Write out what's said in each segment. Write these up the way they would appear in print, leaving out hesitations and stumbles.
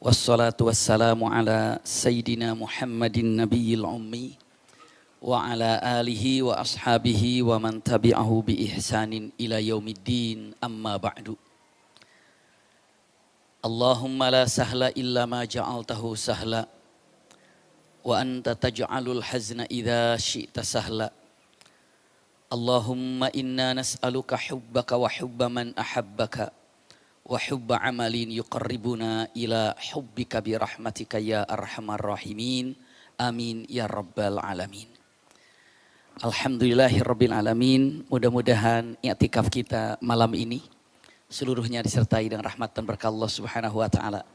Wassalatu wassalamu ala Sayyidina Muhammadin Nabiyil Ummi wa ala alihi wa ashabihi wa man tabi'ahu bi ihsanin ila yaumiddin amma ba'du. Allahumma la sahla illa ma ja'altahu sahla wa anta taj'alul hazna idza syi'ta sahla. Allahumma inna nas'aluka hubbaka wa hubba man ahabbaka wa hubba amalin yuqarribuna ila hubbika bi rahmatika ya arhamar rahimin. Amin ya rabbal alamin. Alhamdulillahirabbil alamin. Mudah-mudahan i'tikaf kita malam ini seluruhnya disertai dengan rahmat dan berkah Allah Subhanahu wa taala.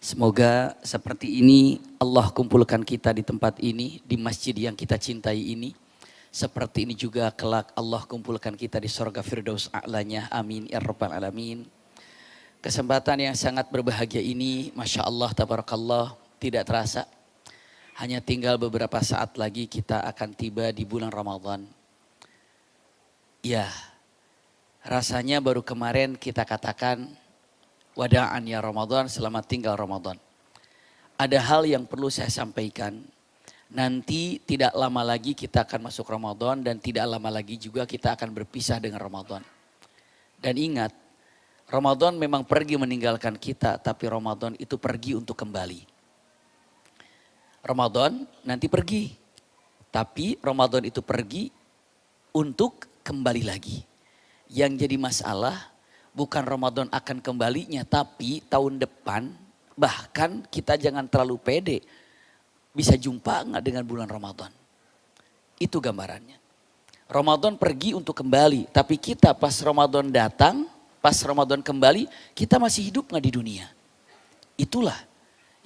Semoga seperti ini Allah kumpulkan kita di tempat ini, di masjid yang kita cintai ini. Seperti ini juga kelak Allah kumpulkan kita di surga Firdaus A'lanya. Amin ya rabbal alamin. Kesempatan yang sangat berbahagia ini, Masya Allah, Tabarakallah, tidak terasa. Hanya tinggal beberapa saat lagi kita akan tiba di bulan Ramadan. Ya, rasanya baru kemarin kita katakan, wada'an ya Ramadan, selamat tinggal Ramadan. Ada hal yang perlu saya sampaikan. Nanti tidak lama lagi kita akan masuk Ramadan dan tidak lama lagi juga kita akan berpisah dengan Ramadan. Dan ingat, Ramadan memang pergi meninggalkan kita, tapi Ramadan itu pergi untuk kembali. Ramadan nanti pergi, tapi Ramadan itu pergi untuk kembali lagi. Yang jadi masalah bukan Ramadan akan kembalinya, tapi tahun depan bahkan kita jangan terlalu pede. Bisa jumpa enggak dengan bulan Ramadan? Itu gambarannya. Ramadan pergi untuk kembali, tapi kita pas Ramadan datang, pas Ramadan kembali, kita masih hidup nggak di dunia? Itulah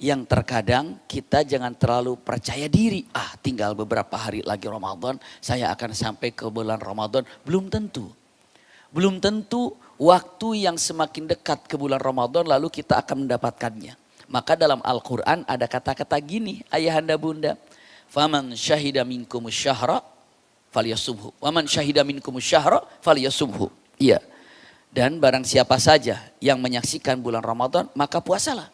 yang terkadang kita jangan terlalu percaya diri. Tinggal beberapa hari lagi Ramadan, saya akan sampai ke bulan Ramadan. Belum tentu. Belum tentu waktu yang semakin dekat ke bulan Ramadan lalu kita akan mendapatkannya. Maka dalam Al-Quran ada kata-kata gini, ayahanda bunda. Faman syahida minkumus syahra falyasubhu. Waman syahida minkumus syahra falyasubhu. Iya. Dan barang siapa saja yang menyaksikan bulan Ramadan, maka puasalah.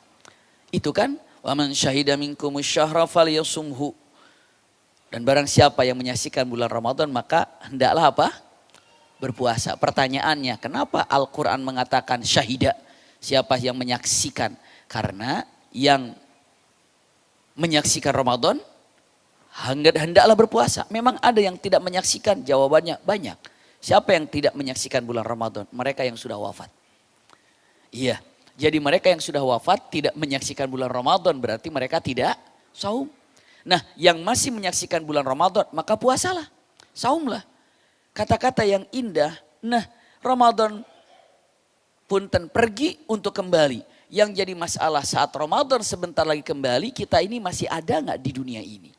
Itu kan, waman syahida minkumus syahra falyasumhu. Dan barang siapa yang menyaksikan bulan Ramadan, maka hendaklah apa? Berpuasa. Pertanyaannya, kenapa Al-Quran mengatakan syahida? Siapa yang menyaksikan? Karena yang menyaksikan Ramadan, hendaklah berpuasa. Memang ada yang tidak menyaksikan, jawabannya banyak. Siapa yang tidak menyaksikan bulan Ramadan? Mereka yang sudah wafat. Iya, jadi mereka yang sudah wafat tidak menyaksikan bulan Ramadan berarti mereka tidak saum. Nah, yang masih menyaksikan bulan Ramadan maka puasalah, saumlah. Kata-kata yang indah. Nah, Ramadan punten pergi untuk kembali. Yang jadi masalah saat Ramadan sebentar lagi kembali, kita ini masih ada nggak di dunia ini?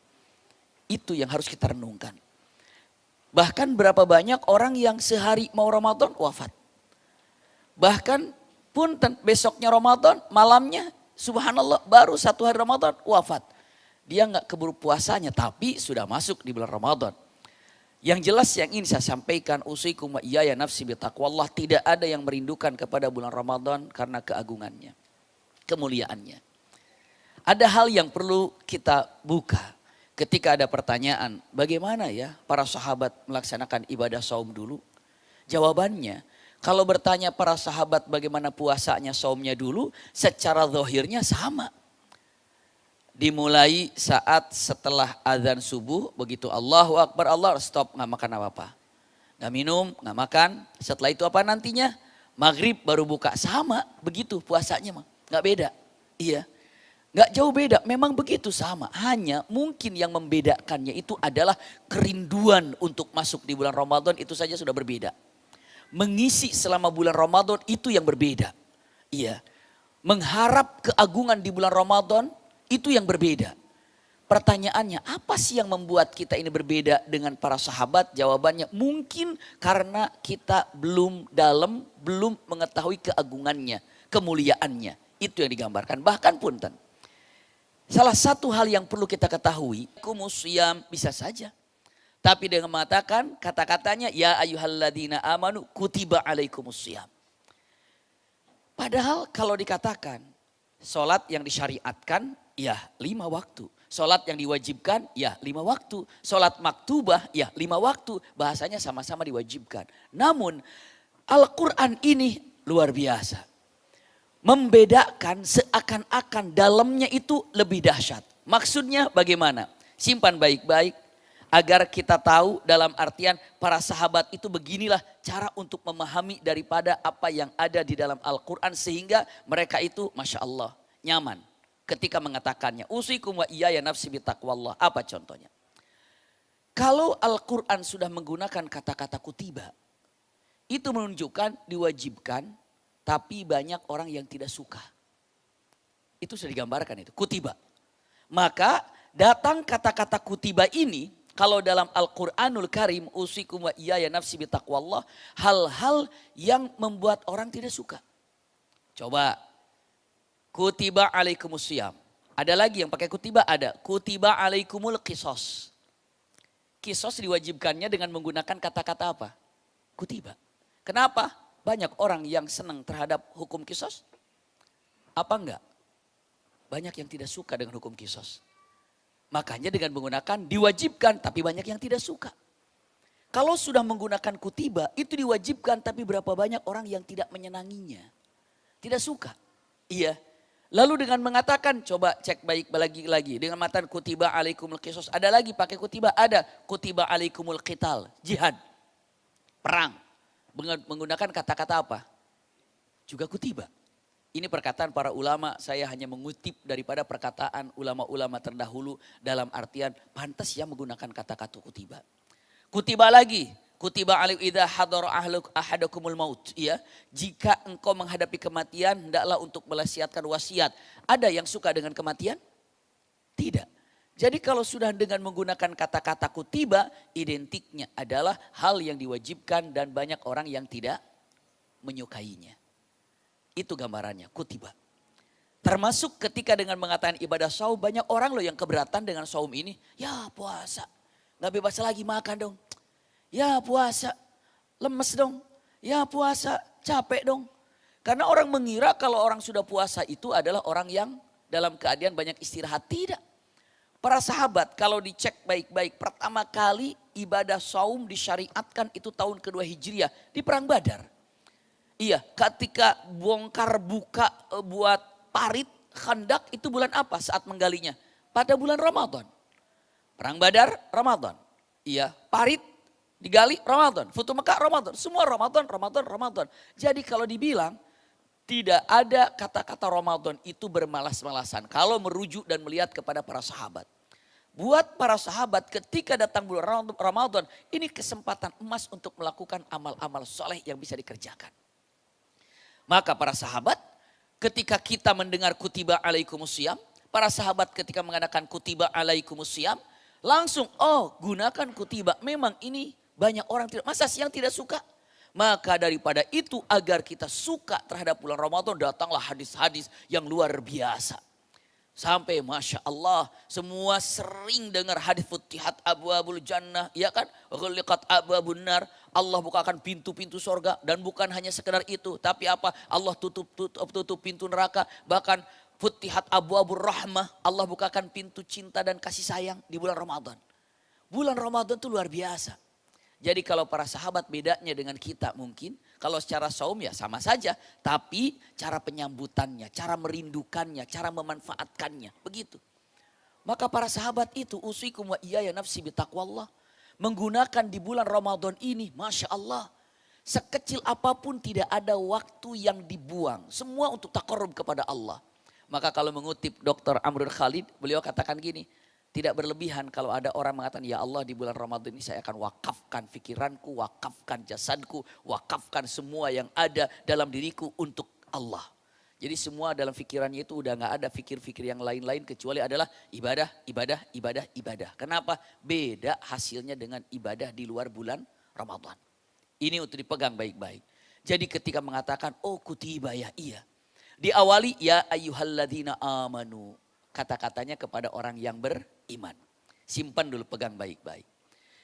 Itu yang harus kita renungkan. Bahkan berapa banyak orang yang sehari mau Ramadan wafat. Bahkan punten besoknya Ramadan, malamnya subhanallah baru satu hari Ramadan wafat. Dia nggak keburu puasanya tapi sudah masuk di bulan Ramadan. Yang jelas yang ingin saya sampaikan, usikum wa iyaya nafsi bitaqwallah, tidak ada yang merindukan kepada bulan Ramadan karena keagungannya, kemuliaannya. Ada hal yang perlu kita buka. Ketika ada pertanyaan, bagaimana ya para sahabat melaksanakan ibadah saum dulu? Jawabannya, kalau bertanya para sahabat bagaimana puasanya, saumnya dulu, secara zahirnya sama. Dimulai saat setelah azan subuh, begitu Allahu Akbar, Allah stop, nggak makan apa-apa. Nggak minum, nggak makan. Setelah itu apa nantinya? Maghrib baru buka, sama begitu puasanya mah, nggak beda. Iya. Gak jauh beda, memang begitu sama. Hanya mungkin yang membedakannya itu adalah kerinduan untuk masuk di bulan Ramadan, itu saja sudah berbeda. Mengisi selama bulan Ramadan itu yang berbeda. Iya. Mengharap keagungan di bulan Ramadan itu yang berbeda. Pertanyaannya, apa sih yang membuat kita ini berbeda dengan para sahabat? Jawabannya mungkin karena kita belum dalam, belum mengetahui keagungannya, kemuliaannya. Itu yang digambarkan. Bahkan punten. Salah satu hal yang perlu kita ketahui, kumusiyam bisa saja. Tapi dengan mengatakan kata-katanya, ya ayyuhalladzina amanu kutiba alaikumusiyam. Padahal kalau dikatakan Sholat yang disyariatkan, ya 5 waktu. Sholat yang diwajibkan, ya 5 waktu. Sholat maktubah, ya 5 waktu. Bahasanya sama-sama diwajibkan. Namun Al-Quran ini luar biasa. Membedakan seakan-akan dalamnya itu lebih dahsyat. Maksudnya bagaimana? Simpan baik-baik. Agar kita tahu dalam artian para sahabat itu beginilah cara untuk memahami daripada apa yang ada di dalam Al-Quran. Sehingga mereka itu Masya Allah nyaman ketika mengatakannya. Usikum wa iyaya nafsi bitaqwallah. Apa contohnya? Kalau Al-Quran sudah menggunakan kata-kata kutiba. Itu menunjukkan diwajibkan tapi banyak orang yang tidak suka. Itu sudah digambarkan itu. Kutiba. Maka datang kata-kata kutiba ini. Kalau dalam Al-Quranul Karim, usikum wa iyaya nafsi bitaqwallah, hal-hal yang membuat orang tidak suka. Coba, kutiba alaikumusiyam. Ada lagi yang pakai kutiba, ada. Kutiba alaikumul qisos. Qisos diwajibkannya dengan menggunakan kata-kata apa? Kutiba. Kenapa? Banyak orang yang senang terhadap hukum qisos. Apa enggak? Banyak yang tidak suka dengan hukum qisos. Makanya dengan menggunakan diwajibkan tapi banyak yang tidak suka. Kalau sudah menggunakan kutiba itu diwajibkan tapi berapa banyak orang yang tidak menyenanginya. Tidak suka. Iya. Lalu dengan mengatakan coba cek baik lagi. Dengan mengatakan kutiba alaikumul qisos. Ada lagi pakai kutiba, ada kutiba alaikumul qital. Jihad. Perang. Menggunakan kata-kata apa? Juga kutiba. Ini perkataan para ulama, saya hanya mengutip daripada perkataan ulama-ulama terdahulu dalam artian pantas ya menggunakan kata-kata kutiba. Kutiba lagi, kutiba alaikum idza hadara ahadakumul maut, ya. Jika engkau menghadapi kematian, hendaklah untuk melasiatkan wasiat. Ada yang suka dengan kematian? Tidak. Jadi kalau sudah dengan menggunakan kata-kata kutiba, identiknya adalah hal yang diwajibkan dan banyak orang yang tidak menyukainya. Itu gambarannya, kutiba. Termasuk ketika dengan mengatakan ibadah saum, banyak orang loh yang keberatan dengan saum ini. Ya puasa, gak bebas lagi makan dong. Ya puasa, lemes dong. Ya puasa, capek dong. Karena orang mengira kalau orang sudah puasa itu adalah orang yang dalam keadaan banyak istirahat. Tidak. Para sahabat kalau dicek baik-baik, pertama kali ibadah saum disyariatkan itu tahun kedua Hijriah di Perang Badar. Iya, ketika bongkar buka buat parit Khandak itu bulan apa saat menggalinya? Pada bulan Ramadan. Perang Badar, Ramadan. Iya, parit digali Ramadan. Futuh Mekah, Ramadan. Semua Ramadan. Jadi kalau dibilang tidak ada kata-kata Ramadan itu bermalas-malasan. Kalau merujuk dan melihat kepada para sahabat. Buat para sahabat ketika datang bulan Ramadan, ini kesempatan emas untuk melakukan amal-amal soleh yang bisa dikerjakan. Maka para sahabat ketika kita mendengar kutiba alaikumusiyam, para sahabat ketika mengadakan kutiba alaikumusiyam, langsung gunakan kutiba. Memang ini banyak orang tidak, masa siang tidak suka? Maka daripada itu agar kita suka terhadap bulan Ramadan, datanglah hadis-hadis yang luar biasa. Sampai Masya Allah semua sering dengar hadis Futihat abwabul jannah, ya kan? Ghuliqat abwabun nar. Allah bukakan pintu-pintu sorga dan bukan hanya sekedar itu. Tapi apa? Allah tutup pintu neraka. Bahkan Futihat abwabur rahmah. Allah bukakan pintu cinta dan kasih sayang di bulan Ramadan. Bulan Ramadan itu luar biasa. Jadi kalau para sahabat bedanya dengan kita mungkin. Kalau secara saum ya sama saja. Tapi cara penyambutannya, cara merindukannya, cara memanfaatkannya. Begitu. Maka para sahabat itu usikum wa iyaya nafsi bitaqwallah. Menggunakan di bulan Ramadan ini Masya Allah. Sekecil apapun tidak ada waktu yang dibuang. Semua untuk taqarrub kepada Allah. Maka kalau mengutip Dr. Amrul Khalid, beliau katakan gini. Tidak berlebihan kalau ada orang mengatakan, ya Allah di bulan Ramadan ini saya akan wakafkan pikiranku, wakafkan jasadku, wakafkan semua yang ada dalam diriku untuk Allah. Jadi semua dalam pikirannya itu udah gak ada fikir-fikir yang lain-lain kecuali adalah ibadah. Kenapa? Beda hasilnya dengan ibadah di luar bulan Ramadan. Ini untuk dipegang baik-baik. Jadi ketika mengatakan, kutiba ya iya. Diawali ya ayyuhalladzina amanu. Kata-katanya kepada orang yang beriman. Simpan dulu, pegang baik-baik.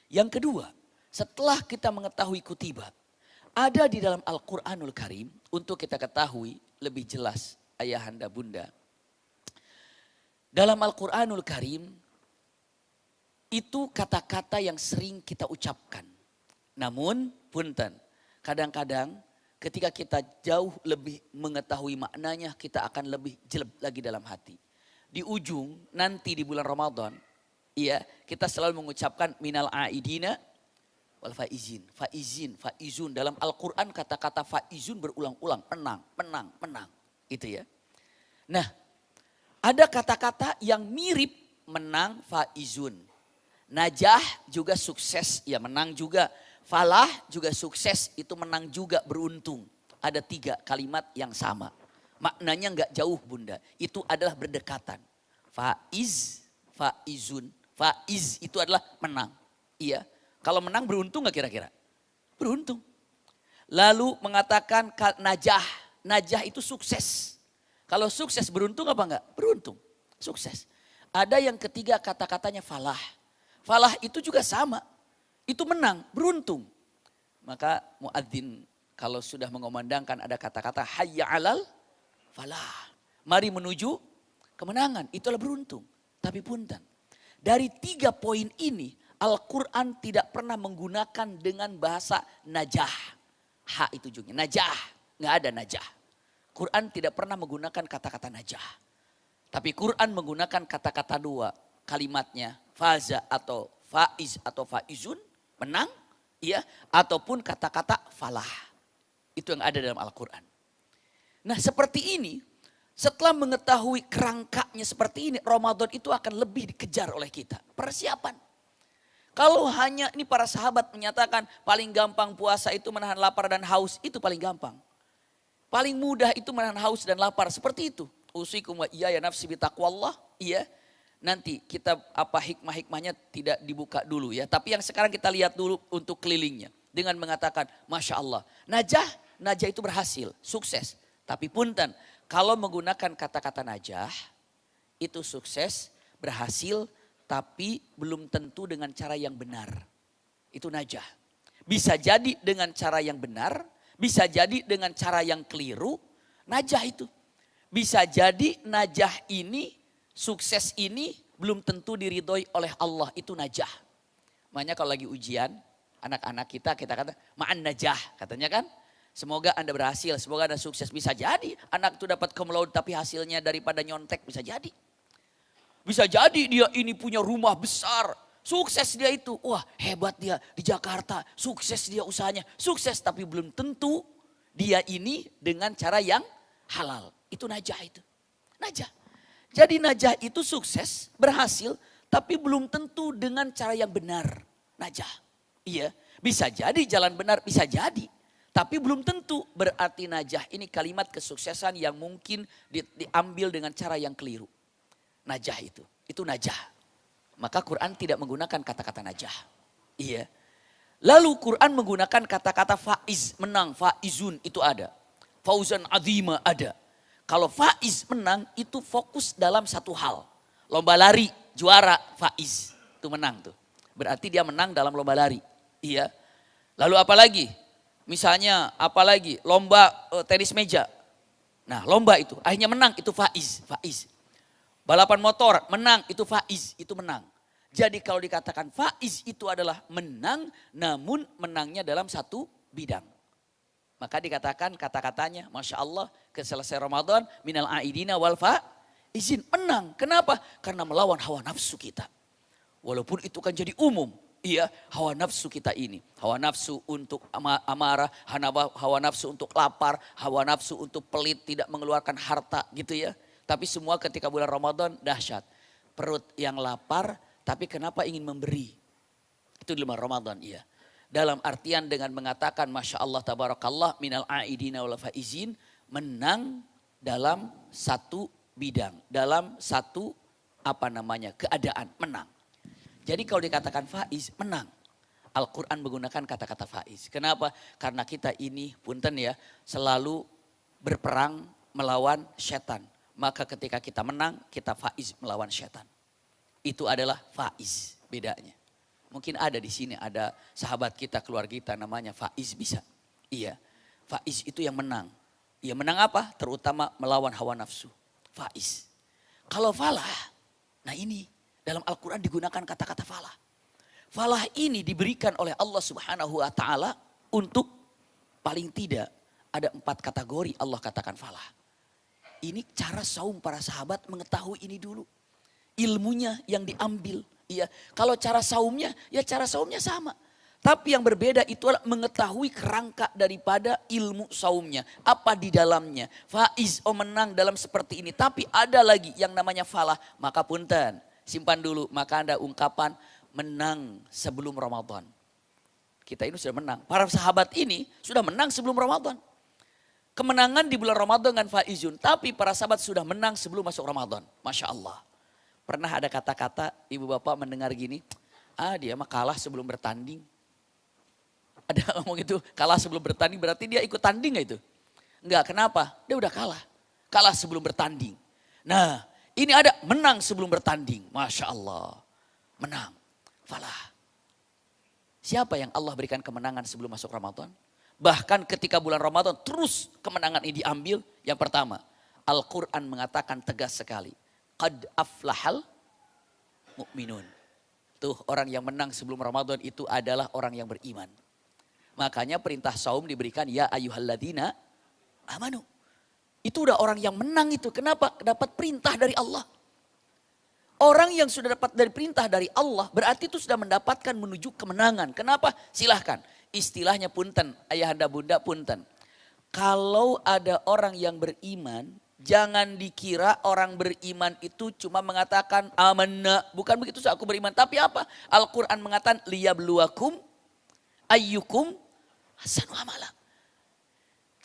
Yang kedua, setelah kita mengetahui kutiba, ada di dalam Al-Quranul Karim untuk kita ketahui lebih jelas ayahanda bunda. Dalam Al-Quranul Karim, itu kata-kata yang sering kita ucapkan. Namun, punten, kadang-kadang ketika kita jauh lebih mengetahui maknanya, kita akan lebih jelek lagi dalam hati. Di ujung, nanti di bulan Ramadan, iya, kita selalu mengucapkan minal aidina wal faizin. Faizun. Dalam Al-Quran kata-kata faizun berulang-ulang. Menang. Itu ya. Nah, ada kata-kata yang mirip menang, faizun. Najah juga sukses, ya menang juga. Falah juga sukses, itu menang juga, beruntung. Ada 3 kalimat yang sama. Maknanya enggak jauh bunda. Itu adalah berdekatan. Faiz, faizun. Faiz itu adalah menang. Iya. Kalau menang beruntung enggak kira-kira? Beruntung. Lalu mengatakan najah. Najah itu sukses. Kalau sukses beruntung apa enggak? Beruntung. Sukses. Ada yang ketiga kata-katanya falah. Falah itu juga sama. Itu menang, beruntung. Maka muadzin kalau sudah mengomandangkan ada kata-kata hayya alal falah. Mari menuju kemenangan, itulah beruntung. Tapi punten, dari 3 poin ini Al-Quran tidak pernah menggunakan dengan bahasa najah. Ha itu ujungnya, najah. Nggak ada najah. Quran tidak pernah menggunakan kata-kata najah. Tapi Quran menggunakan kata-kata 2 kalimatnya. Faza atau faiz atau faizun. Menang, iya, ataupun kata-kata falah. Itu yang ada dalam Al-Quran. Nah seperti ini, setelah mengetahui kerangkanya seperti ini, Ramadan itu akan lebih dikejar oleh kita. Persiapan. Kalau hanya ini para sahabat menyatakan paling gampang puasa itu menahan lapar dan haus, itu paling gampang. Paling mudah itu menahan haus dan lapar, seperti itu. Usikum wa iyaya nafsi bitaqwallah, iya. Nanti kita apa hikmah-hikmahnya tidak dibuka dulu ya. Tapi yang sekarang kita lihat dulu untuk kelilingnya. Dengan mengatakan Masya Allah. Najah itu berhasil, sukses. Tapi punten, kalau menggunakan kata-kata najah, itu sukses, berhasil, tapi belum tentu dengan cara yang benar. Itu najah. Bisa jadi dengan cara yang benar, bisa jadi dengan cara yang keliru, najah itu. Bisa jadi najah ini, sukses ini belum tentu diridhoi oleh Allah, itu najah. Makanya kalau lagi ujian, anak-anak kita kata ma'an najah katanya kan. Semoga Anda berhasil, semoga Anda sukses. Bisa jadi anak itu dapat cum laude tapi hasilnya daripada nyontek, bisa jadi. Bisa jadi dia ini punya rumah besar, sukses dia itu. Wah hebat dia di Jakarta, sukses dia usahanya. Sukses tapi belum tentu dia ini dengan cara yang halal. Itu najah itu. Najah. Jadi najah itu sukses, berhasil, tapi belum tentu dengan cara yang benar. Najah, iya, bisa jadi jalan benar, bisa jadi. Tapi belum tentu, berarti najah ini kalimat kesuksesan yang mungkin diambil dengan cara yang keliru. Najah itu najah. Maka Quran tidak menggunakan kata-kata najah. Iya. Lalu Quran menggunakan kata-kata faiz, menang, faizun itu ada. Fauzan azima ada. Kalau faiz menang itu fokus dalam satu hal. Lomba lari juara faiz itu menang tuh. Berarti dia menang dalam lomba lari. Iya. Lalu apa lagi? Misalnya apa lagi? Lomba tenis meja. Nah lomba itu akhirnya menang itu faiz. Balapan motor menang itu faiz, itu menang. Jadi kalau dikatakan faiz itu adalah menang namun menangnya dalam satu bidang. Maka dikatakan kata-katanya Masya Allah selesai Ramadan minal aidina wal faizin, menang. Kenapa? Karena melawan hawa nafsu kita. Walaupun itu kan jadi umum. Iya, hawa nafsu kita ini. Hawa nafsu untuk amarah, hawa nafsu untuk lapar, hawa nafsu untuk pelit, tidak mengeluarkan harta gitu ya. Tapi semua ketika bulan Ramadan dahsyat. Perut yang lapar tapi kenapa ingin memberi? Itu di bulan Ramadan iya. Dalam artian dengan mengatakan Masya Allah tabarakallah minal aidina wal faizin, menang dalam satu bidang, dalam satu keadaan, menang. Jadi kalau dikatakan faiz, menang. Al-Quran menggunakan kata-kata faiz. Kenapa? Karena kita ini, punten ya, selalu berperang melawan setan. Maka ketika kita menang, kita faiz melawan setan. Itu adalah faiz, bedanya. Mungkin ada di sini, ada sahabat kita, keluarga kita namanya faiz bisa. Iya, faiz itu yang menang. Iya menang apa? Terutama melawan hawa nafsu. Faiz. Kalau falah, Nah ini dalam Al-Quran digunakan kata-kata falah. Falah ini diberikan oleh Allah Subhanahu wa Ta'ala untuk paling tidak ada 4 kategori Allah katakan falah. Ini cara saum para sahabat mengetahui ini dulu. Ilmunya yang diambil. Iya, kalau cara saumnya, ya cara saumnya sama. Tapi yang berbeda itu adalah mengetahui kerangka daripada ilmu saumnya. Apa di dalamnya. Faiz, menang dalam seperti ini. Tapi ada lagi yang namanya falah. Maka punten, simpan dulu. Maka ada ungkapan menang sebelum Ramadan. Kita ini sudah menang. Para sahabat ini sudah menang sebelum Ramadan. Kemenangan di bulan Ramadan dengan faizun. Tapi para sahabat sudah menang sebelum masuk Ramadan. Masya Allah. Pernah ada kata-kata ibu bapak mendengar gini. Dia mah kalah sebelum bertanding. Ada ngomong itu kalah sebelum bertanding berarti dia ikut tanding gak itu? Enggak, kenapa? Dia udah kalah. Kalah sebelum bertanding. Nah ini ada menang sebelum bertanding. Masya Allah. Menang. Falah. Siapa yang Allah berikan kemenangan sebelum masuk Ramadan? Bahkan ketika bulan Ramadan terus kemenangan ini diambil. Yang pertama, Al-Quran mengatakan tegas sekali. Qad aflahal mu'minun. Tuh orang yang menang sebelum Ramadan itu adalah orang yang beriman. Makanya perintah saum diberikan ya ayyuhalladzina amanu. Itu udah orang yang menang itu. Kenapa? Dapat perintah dari Allah. Orang yang sudah dapat dari perintah dari Allah berarti itu sudah mendapatkan menuju kemenangan. Kenapa? Silahkan. Istilahnya punten, ayahanda bunda punten. Kalau ada orang yang beriman, jangan dikira orang beriman itu cuma mengatakan amanna. Bukan begitu aku beriman. Tapi apa? Al-Quran mengatakan liyabluwakum ayyukum ahsanu amala.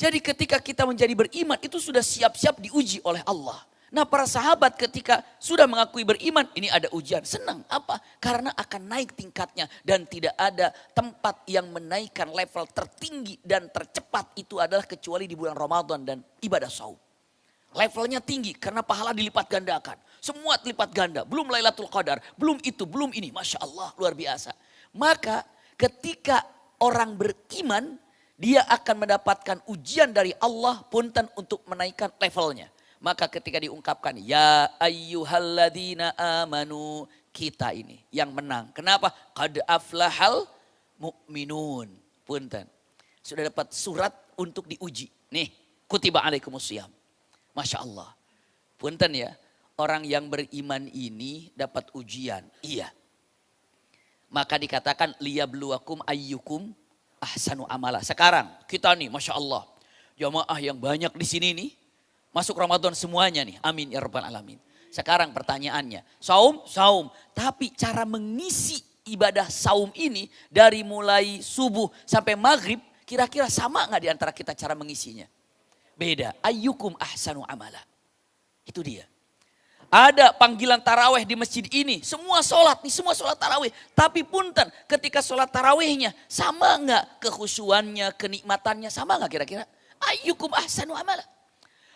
Jadi ketika kita menjadi beriman itu sudah siap-siap diuji oleh Allah. Nah para sahabat ketika sudah mengakui beriman, ini ada ujian. Senang, apa? Karena akan naik tingkatnya. Dan tidak ada tempat yang menaikkan level tertinggi dan tercepat itu adalah kecuali di bulan Ramadan dan ibadah saum. Levelnya tinggi karena pahala dilipat gandakan. Semua dilipat ganda, belum Lailatul Qadar, belum itu, belum ini. Masya Allah, luar biasa. Maka ketika orang beriman, dia akan mendapatkan ujian dari Allah punten untuk menaikkan levelnya. Maka ketika diungkapkan ya ayyuhalladzina amanu, kita ini yang menang. Kenapa? Qad aflahal mu'minun. Punten. Sudah dapat surat untuk diuji. Nih, kutiba alaikumusiyam. Masya Allah. Punten ya, orang yang beriman ini dapat ujian. Iya. Maka dikatakan liyabluwakum ayyukum ahsanu amala. Sekarang kita nih Masya Allah. Jamaah yang banyak di sini nih. Masuk Ramadan semuanya nih. Amin ya rabbal alamin. Sekarang pertanyaannya. Saum, saum. Tapi cara mengisi ibadah saum ini. Dari mulai subuh sampai maghrib. Kira-kira sama gak di antara kita cara mengisinya? Beda. Ayyukum ahsanu amala. Itu dia. Ada panggilan taraweh di masjid ini. Semua sholat nih, semua sholat taraweh. Tapi punten ketika sholat tarawehnya. Sama gak kekhusyuannya, kenikmatannya? Sama gak kira-kira? Ayyukum ahsanu amala.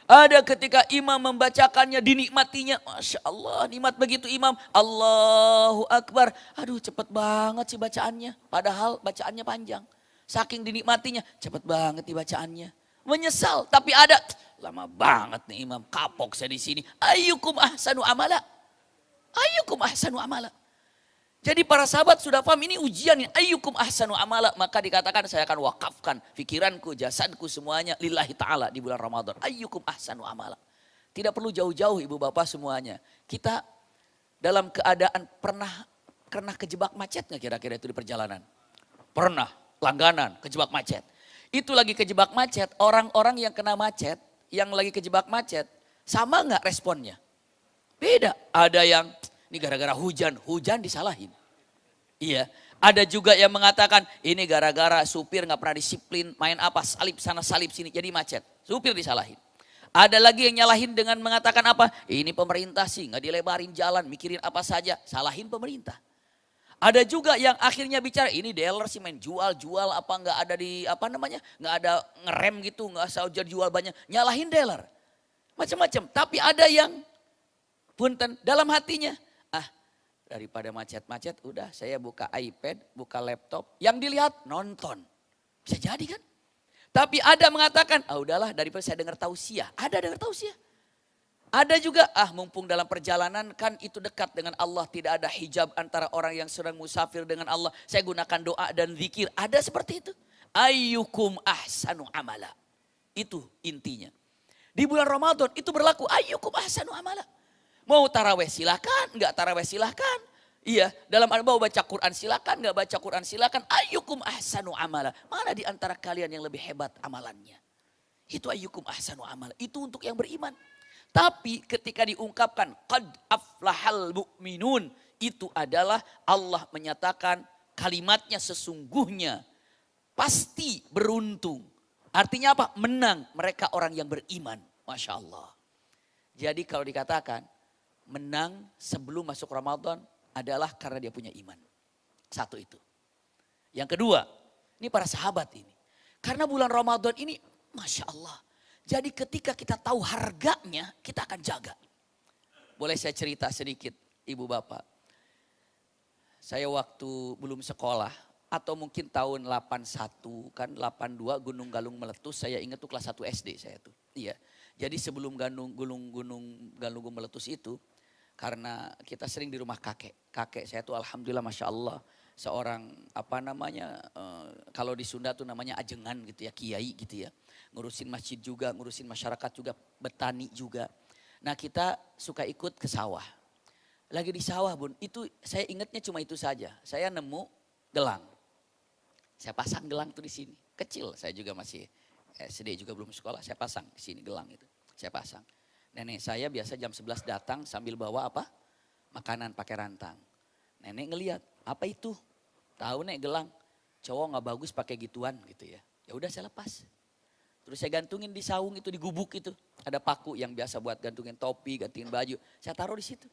Ada ketika imam membacakannya dinikmatinya. Masya Allah nikmat begitu imam. Allahu Akbar. Aduh cepet banget sih bacaannya. Padahal bacaannya panjang. Saking dinikmatinya cepet banget dibacaannya. Menyesal tapi ada. Lama banget nih imam. Kapok saya di sini. Ayyukum ahsanu amala. Ayyukum ahsanu amala. Jadi para sahabat sudah paham ini ujian ini. Ayyukum ahsanu amala. Maka dikatakan saya akan wakafkan pikiranku, jasadku semuanya lillahi ta'ala di bulan Ramadan. Ayyukum ahsanu amala. Tidak perlu jauh-jauh ibu bapak semuanya. Kita dalam keadaan pernah kejebak macet gak kira-kira itu di perjalanan? Pernah, langganan, kejebak macet. Itu lagi kejebak macet, orang-orang yang kena macet, yang lagi kejebak macet, sama gak responnya? Beda, ada yang ini gara-gara hujan disalahin. Iya, ada juga yang mengatakan ini gara-gara supir gak pernah disiplin, main apa, salip sana salip sini jadi macet. Supir disalahin. Ada lagi yang nyalahin dengan mengatakan apa, ini pemerintah sih gak dilebarin jalan, mikirin apa saja, salahin pemerintah. Ada juga yang akhirnya bicara ini dealer sih main jual apa gak ada di apa namanya, gak ada ngerem gitu, gak usah jual banyak, nyalahin dealer. Macam-macam, tapi ada yang punten dalam hatinya. Daripada macet-macet udah saya buka iPad, buka laptop. Yang dilihat nonton. Bisa jadi kan? Tapi ada mengatakan, udahlah daripada saya dengar tausiah. Ada dengar tausiah. Ada juga, mumpung dalam perjalanan kan itu dekat dengan Allah. Tidak ada hijab antara orang yang sedang musafir dengan Allah. Saya gunakan doa dan zikir. Ada seperti itu. Ayyukum ahsanu amala. Itu intinya. Di bulan Ramadan itu berlaku ayyukum ahsanu amala. Mau taraweh silakan, enggak taraweh silakan. Iya, dalam mau baca Quran silakan, enggak baca Quran silakan. Ayyukum ahsanu amala. Mana di antara kalian yang lebih hebat amalannya? Itu ayyukum ahsanu amala. Itu untuk yang beriman. Tapi ketika diungkapkan qad aflahal mu'minun, itu adalah Allah menyatakan kalimatnya sesungguhnya pasti beruntung. Artinya apa? Menang mereka orang yang beriman. Masya Allah. Jadi kalau dikatakan menang sebelum masuk Ramadan adalah karena dia punya iman. Satu itu. Yang kedua, ini para sahabat ini. Karena bulan Ramadan ini Masya Allah. Jadi ketika kita tahu harganya, kita akan jaga. Boleh saya cerita sedikit, ibu bapak. Saya waktu belum sekolah, atau mungkin tahun 81, kan 82 Gunung Galung meletus, saya ingat tuh kelas 1 SD saya tuh. Iya, jadi sebelum Gunung Galung meletus itu, karena kita sering di rumah kakek. Kakek saya tuh alhamdulillah Masya Allah, seorang kalau di Sunda tuh namanya ajengan gitu ya, kiai gitu ya. Ngurusin masjid juga, ngurusin masyarakat juga, betani juga. Nah kita suka ikut ke sawah. Lagi di sawah bun, itu saya ingatnya cuma itu saja. Saya nemu gelang. Saya pasang gelang tuh di sini. Kecil, saya juga masih SD juga belum sekolah. Saya pasang di sini gelang itu. Saya pasang. Nenek saya biasa jam 11 datang sambil bawa apa? Makanan pakai rantang. Nenek ngelihat, apa itu? Tahu nek gelang. Cowok gak bagus pakai gituan gitu ya. Ya udah saya lepas. Terus saya gantungin di saung itu, di gubuk itu. Ada paku yang biasa buat gantungin topi, gantungin baju. Saya taruh di situ.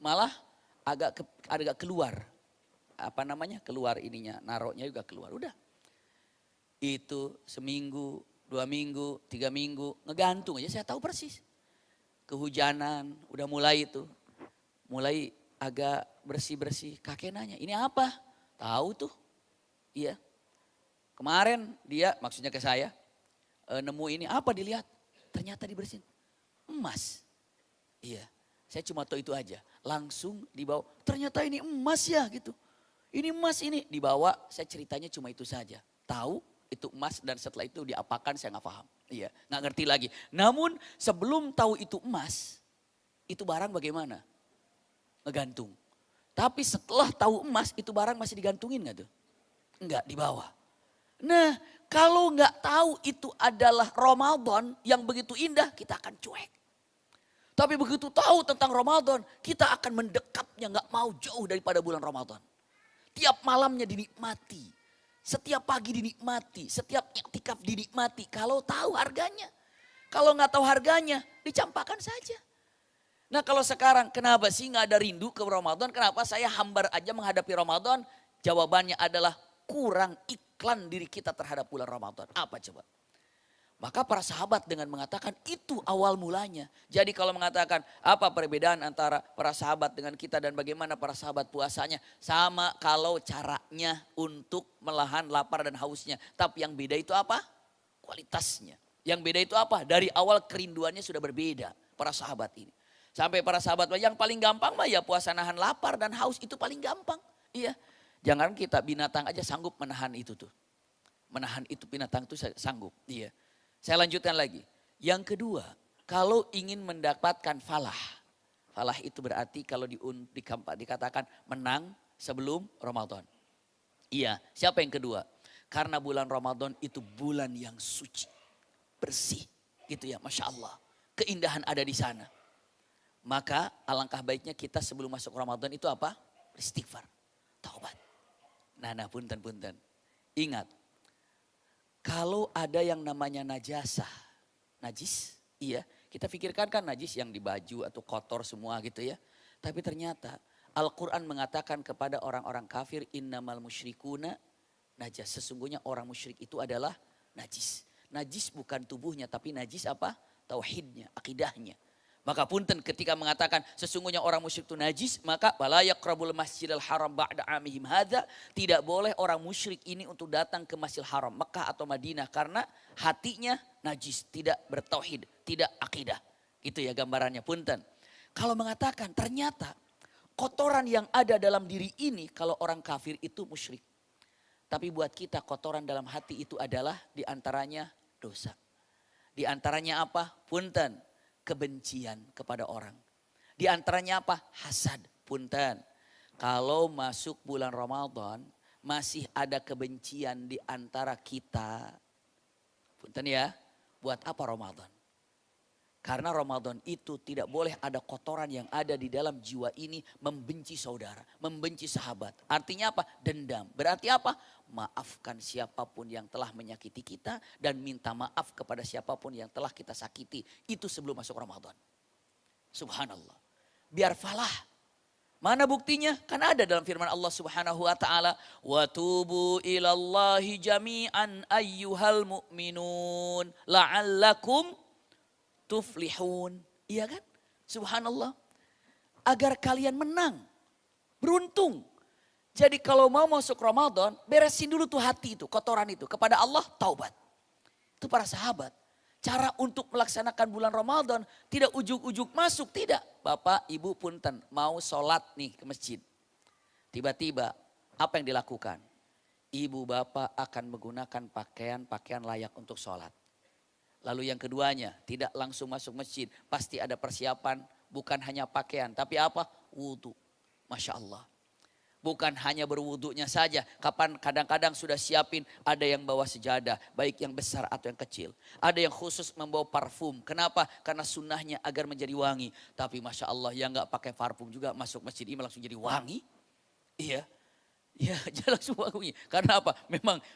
Malah agak keluar. Keluar ininya, naroknya juga keluar. Udah. Itu seminggu, 2 minggu, 3 minggu. Ngegantung aja, saya tahu persis. Kehujanan, udah mulai itu. Mulai agak bersih-bersih. Kakek nanya, ini apa? Tahu tuh. Iya. Kemarin dia, maksudnya ke saya. Nemu ini apa dilihat, ternyata dibersihin emas. Iya, saya cuma tahu itu aja. Langsung dibawa, ternyata ini emas ya gitu. Ini emas ini dibawa, saya ceritanya cuma itu saja. Tahu itu emas dan setelah itu diapakan saya nggak paham. Iya, nggak ngerti lagi. Namun sebelum tahu itu emas, itu barang bagaimana? Ngegantung. Tapi setelah tahu emas, itu barang masih digantungin nggak tuh? Enggak, dibawa. Nah, kalau nggak tahu itu adalah Ramadan yang begitu indah, kita akan cuek. Tapi begitu tahu tentang Ramadan, kita akan mendekapnya, nggak mau jauh daripada bulan Ramadan. Tiap malamnya dinikmati, setiap pagi dinikmati, setiap iktikaf dinikmati. Kalau tahu harganya, kalau nggak tahu harganya, dicampakkan saja. Nah kalau sekarang, kenapa sih nggak ada rindu ke Ramadan? Kenapa saya hambar aja menghadapi Ramadan? Jawabannya adalah kurang iklan diri kita terhadap bulan Ramadan. Apa coba? Maka para sahabat dengan mengatakan itu awal mulanya. Jadi kalau mengatakan apa perbedaan antara para sahabat dengan kita dan bagaimana para sahabat puasanya. Sama kalau caranya untuk melahan lapar dan hausnya. Tapi yang beda itu apa? Kualitasnya. Yang beda itu apa? Dari awal kerinduannya sudah berbeda para sahabat ini. Sampai para sahabat yang paling gampang mah ya puasa nahan lapar dan haus itu paling gampang. Iya. Jangan kita binatang aja sanggup menahan itu tuh. Menahan itu binatang itu sanggup. Iya. Saya lanjutkan lagi. Yang kedua, kalau ingin mendapatkan falah. Falah itu berarti kalau dikatakan menang sebelum Ramadan. Iya, siapa yang kedua? Karena bulan Ramadan itu bulan yang suci. Bersih. Gitu ya, Masya Allah. Keindahan ada di sana. Maka alangkah baiknya kita sebelum masuk Ramadan itu apa? Beristighfar. Taubat. Nah, punten. Ingat, kalau ada yang namanya najis, iya, kita pikirkan kan najis yang di baju atau kotor semua gitu ya. Tapi ternyata Al-Quran mengatakan kepada orang-orang kafir, innamal musyrikuna najas. Sesungguhnya orang musyrik itu adalah najis. Najis bukan tubuhnya, tapi najis apa? Tauhidnya, akidahnya. Maka punten ketika mengatakan sesungguhnya orang musyrik itu najis, maka wala yaqrabul masjidal haram ba'da amihim hadza, tidak boleh orang musyrik ini untuk datang ke Masjidil Haram Mekah atau Madinah karena hatinya najis, tidak bertauhid, tidak akidah. Itu ya gambarannya, punten. Kalau mengatakan ternyata kotoran yang ada dalam diri ini kalau orang kafir itu musyrik. Tapi buat kita kotoran dalam hati itu adalah diantaranya dosa. Diantaranya apa? Punten, kebencian kepada orang. Diantaranya apa? Hasad, punten. Kalau masuk bulan Ramadan masih ada kebencian di antara kita. Punten ya, buat apa Ramadan? Karena Ramadan itu tidak boleh ada kotoran yang ada di dalam jiwa ini membenci saudara, membenci sahabat. Artinya apa? Dendam. Berarti apa? Maafkan siapapun yang telah menyakiti kita dan minta maaf kepada siapapun yang telah kita sakiti. Itu sebelum masuk Ramadan. Subhanallah. Biar falah. Mana buktinya? Kan ada dalam firman Allah Subhanahu wa taala, "Wa tubu ilallahi jami'an ayyuhal mu'minun la'allakum tuflihun." Iya kan? Subhanallah. Agar kalian menang. Beruntung. Jadi kalau mau masuk Ramadan, beresin dulu tuh hati itu, kotoran itu. Kepada Allah, taubat. Itu para sahabat. Cara untuk melaksanakan bulan Ramadan tidak ujuk-ujuk masuk, tidak. Bapak, ibu punten, mau sholat nih ke masjid. Tiba-tiba apa yang dilakukan? Ibu bapak akan menggunakan pakaian layak untuk sholat. Lalu yang keduanya, tidak langsung masuk masjid. Pasti ada persiapan, bukan hanya pakaian. Tapi apa? Wudhu. Masya Allah. Bukan hanya berwudhunya saja. Kadang-kadang sudah siapin, ada yang bawa sejadah. Baik yang besar atau yang kecil. Ada yang khusus membawa parfum. Kenapa? Karena sunnahnya agar menjadi wangi. Tapi Masya Allah yang gak pakai parfum juga masuk masjid ini langsung jadi wangi. Iya. Ya, jalan semua wangi. Karena apa?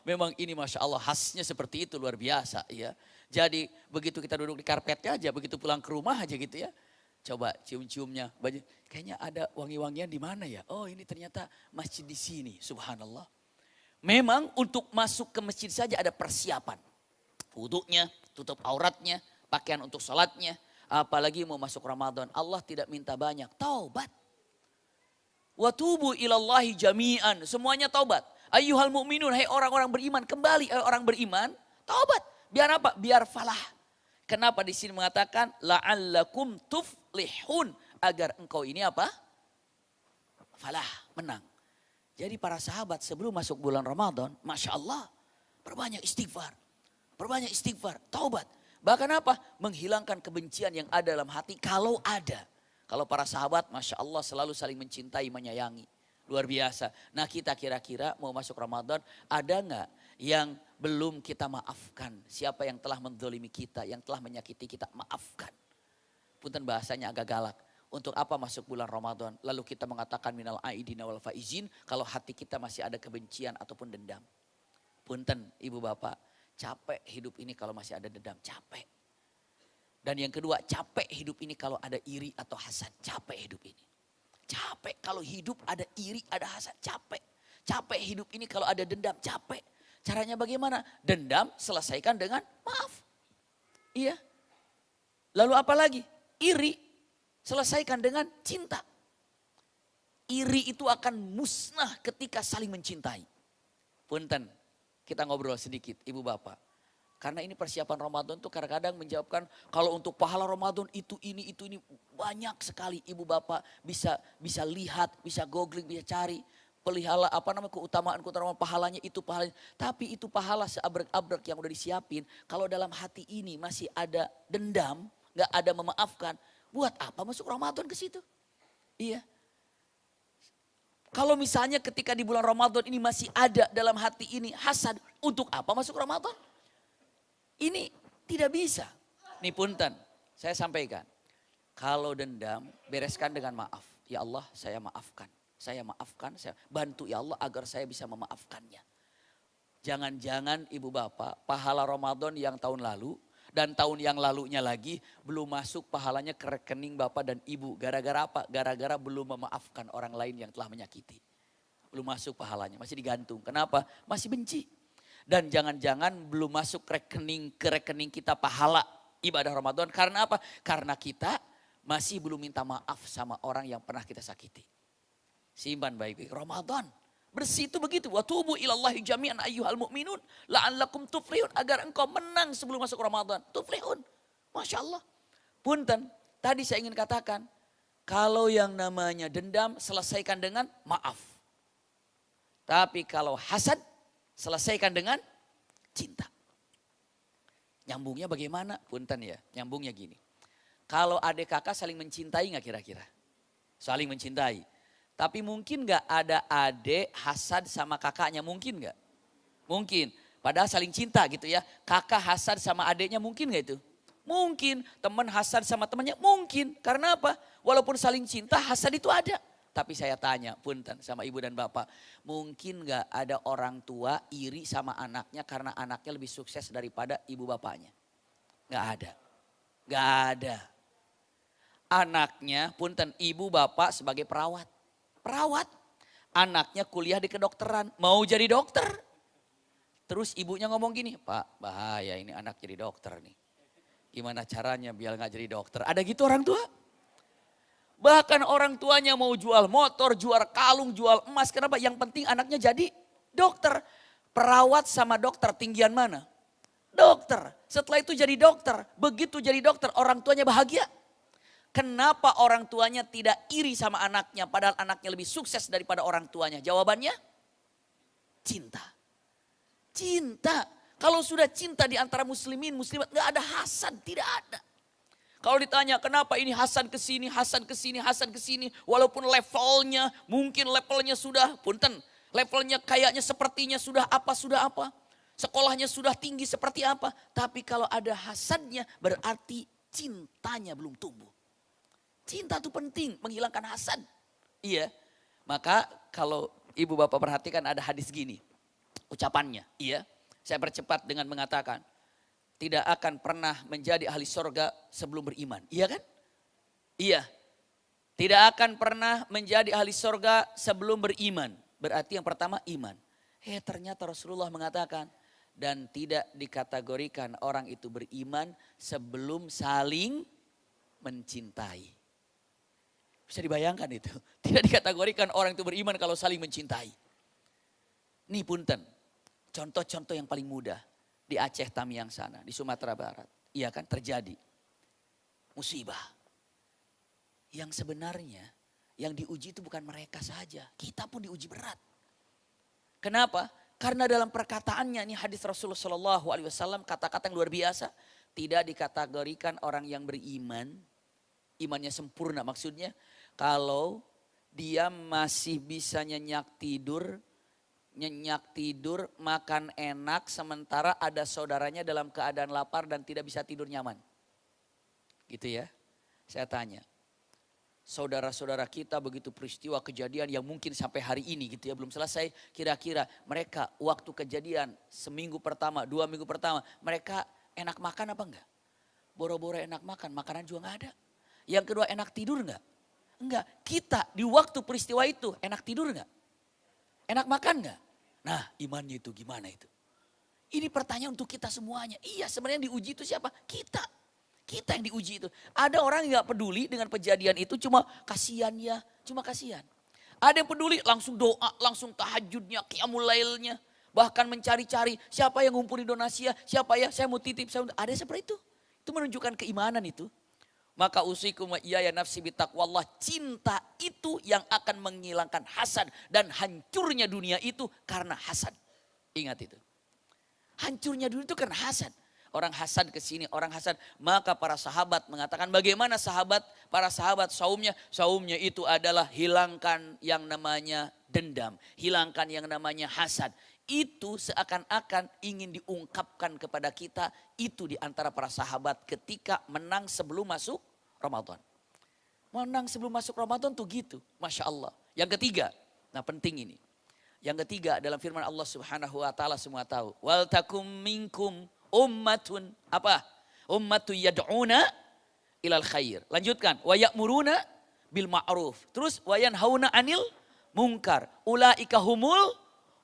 Memang ini Masya Allah khasnya seperti itu, luar biasa. Ya. Jadi begitu kita duduk di karpetnya aja, begitu pulang ke rumah aja gitu ya. Coba cium-ciumnya, kayaknya ada wangi-wangian di mana ya? Oh ini ternyata masjid di sini, subhanallah. Memang untuk masuk ke masjid saja ada persiapan. Wudhunya, tutup auratnya, pakaian untuk sholatnya. Apalagi mau masuk Ramadan, Allah tidak minta banyak, taubat. Wa tubu ilallahi jami'an, semuanya taubat. Ayyuhal mu'minun, hai orang-orang beriman, kembali orang beriman, taubat. Biar apa? Biar falah. Kenapa di sini mengatakan la'allakum tuflihun, agar engkau ini apa? Falah, menang. Jadi para sahabat sebelum masuk bulan Ramadan, Masya Allah, perbanyak istighfar, taubat. Bahkan apa? Menghilangkan kebencian yang ada dalam hati kalau ada. Kalau para sahabat Masya Allah selalu saling mencintai, menyayangi. Luar biasa. Nah kita kira-kira mau masuk Ramadan, ada nggak yang belum kita maafkan? Siapa yang telah menzalimi kita, yang telah menyakiti kita, maafkan. Punten bahasanya agak galak. Untuk apa masuk bulan Ramadan? Lalu kita mengatakan minal aidina wal faizin, kalau hati kita masih ada kebencian ataupun dendam. Punten ibu bapak, capek hidup ini kalau masih ada dendam, capek. Dan yang kedua, capek hidup ini kalau ada iri atau hasad, capek hidup ini. Capek kalau hidup ada iri, ada hasad, capek. Capek hidup ini kalau ada dendam, capek. Caranya bagaimana? Dendam selesaikan dengan maaf. Iya. Lalu apa lagi? Iri selesaikan dengan cinta. Iri itu akan musnah ketika saling mencintai. Punten, kita ngobrol sedikit ibu bapak. Karena ini persiapan Ramadan tuh kadang-kadang menjawabkan kalau untuk pahala Ramadan itu ini banyak sekali ibu bapak bisa lihat, bisa googling, bisa cari pelihara keutamaan pahalanya itu pahalanya. Tapi itu pahala seabrek-abrek yang udah disiapin. Kalau dalam hati ini masih ada dendam, nggak ada memaafkan, buat apa masuk Ramadan ke situ? Iya. Kalau misalnya ketika di bulan Ramadan ini masih ada dalam hati ini hasad, untuk apa masuk Ramadan? Ini tidak bisa. Nih punten, saya sampaikan. Kalau dendam, bereskan dengan maaf. Ya Allah, saya maafkan. Saya bantu ya Allah agar saya bisa memaafkannya. Jangan-jangan ibu bapak, pahala Ramadan yang tahun lalu dan tahun yang lalunya lagi belum masuk pahalanya ke rekening bapak dan ibu. Gara-gara apa? Gara-gara belum memaafkan orang lain yang telah menyakiti. Belum masuk pahalanya, masih digantung. Kenapa? Masih benci. Dan jangan-jangan belum masuk ke rekening kita pahala ibadah Ramadan. Karena apa? Karena kita masih belum minta maaf sama orang yang pernah kita sakiti. Simpan baik-baik. Ramadan bersih itu begitu. Wa tubu ilallahi jami'an ayyuhal mu'minun la'allakum tuflihun, agar engkau menang sebelum masuk Ramadan. Tuflihun. Masya Allah. Punten, Tadi saya ingin katakan, kalau yang namanya dendam selesaikan dengan maaf. Tapi kalau hasad selesaikan dengan cinta. Nyambungnya bagaimana? Punten ya, nyambungnya gini. Kalau adik kakak saling mencintai nggak kira-kira? Saling mencintai. Tapi mungkin nggak ada adik hasad sama kakaknya, mungkin nggak? Mungkin. Padahal saling cinta gitu ya. Kakak hasad sama adiknya mungkin nggak itu? Mungkin. Teman hasad sama temannya mungkin. Karena apa? Walaupun saling cinta hasad itu ada. Tapi saya tanya punten sama ibu dan bapak. Mungkin nggak ada orang tua iri sama anaknya karena anaknya lebih sukses daripada ibu bapaknya? Nggak ada. Nggak ada. Anaknya punten ibu bapak sebagai perawat. Perawat. Anaknya kuliah di kedokteran. Mau jadi dokter. Terus ibunya ngomong gini, Pak bahaya ini anak jadi dokter nih. Gimana caranya biar gak jadi dokter? Ada gitu orang tua? Bahkan orang tuanya mau jual motor, jual kalung, jual emas. Kenapa? Yang penting anaknya jadi dokter. Perawat sama dokter tinggian mana? Dokter. Setelah itu jadi dokter. Begitu jadi dokter orang tuanya bahagia. Kenapa orang tuanya tidak iri sama anaknya padahal anaknya lebih sukses daripada orang tuanya? Jawabannya cinta. Cinta. Kalau sudah cinta di antara muslimin, muslimat gak ada hasad, tidak ada. Kalau ditanya kenapa ini Hasan kesini, Hasan kesini, Hasan kesini. Walaupun levelnya, mungkin levelnya sudah, punten. Levelnya kayaknya sepertinya sudah apa. Sekolahnya sudah tinggi seperti apa. Tapi kalau ada hasadnya berarti cintanya belum tumbuh. Cinta itu penting, menghilangkan hasad. Iya, maka kalau ibu bapak perhatikan ada hadis gini. Ucapannya, iya. Saya percepat dengan mengatakan. Tidak akan pernah menjadi ahli sorga sebelum beriman. Iya kan? Iya. Tidak akan pernah menjadi ahli sorga sebelum beriman. Berarti yang pertama iman. Ternyata Rasulullah mengatakan. Dan tidak dikategorikan orang itu beriman sebelum saling mencintai. Bisa dibayangkan itu. Tidak dikategorikan orang itu beriman kalau saling mencintai. Nih punten. Contoh-contoh yang paling mudah. Di Aceh Tamiang sana, di Sumatera Barat. Iya kan terjadi musibah. Yang sebenarnya yang diuji itu bukan mereka saja. Kita pun diuji berat. Kenapa? Karena dalam perkataannya ini hadis Rasulullah SAW kata-kata yang luar biasa. Tidak dikategorikan orang yang beriman. Imannya sempurna maksudnya. Kalau dia masih bisa nyenyak tidur, makan enak, sementara ada saudaranya dalam keadaan lapar dan tidak bisa tidur nyaman. Gitu ya, saya tanya. Saudara-saudara kita begitu peristiwa kejadian yang mungkin sampai hari ini gitu ya, belum selesai. Kira-kira mereka waktu kejadian seminggu pertama, 2 minggu pertama, mereka enak makan apa enggak? Boro-boro enak makan, makanan juga enggak ada. Yang kedua enak tidur enggak? Enggak, kita di waktu peristiwa itu enak tidur enggak? Enak makan enggak? Nah imannya itu gimana itu? Ini pertanyaan untuk kita semuanya. Iya sebenarnya yang diuji itu siapa? Kita. Kita yang diuji itu. Ada orang yang gak peduli dengan kejadian itu cuma kasihan ya. Cuma kasihan. Ada yang peduli langsung doa, langsung tahajudnya, qiyamul lailnya. Bahkan mencari-cari siapa yang ngumpulin donasi ya. Siapa ya saya mau titip. Ada seperti itu. Itu menunjukkan keimanan itu. Maka usikum wa iyaya nafsi bitaqwallah. Cinta itu yang akan menghilangkan hasad. Dan hancurnya dunia itu karena hasad. Ingat itu. Hancurnya dunia itu karena hasad. Orang hasad ke sini, orang hasad. Maka para sahabat mengatakan bagaimana para sahabat saumnya. Saumnya itu adalah hilangkan yang namanya dendam. Hilangkan yang namanya hasad. Itu seakan-akan ingin diungkapkan kepada kita. Itu diantara para sahabat ketika menang sebelum masuk Ramadan. Menang sebelum masuk Ramadan tuh gitu. Masya Allah. Yang ketiga, nah penting ini. Yang ketiga dalam firman Allah Subhanahu wa taala semua tahu. Wal takum minkum ummatun apa? Ummatu yad'una ilal khair. Lanjutkan. Wa ya'muruna bil ma'ruf. Terus wa yanhauna 'anil munkar. Ulaika humul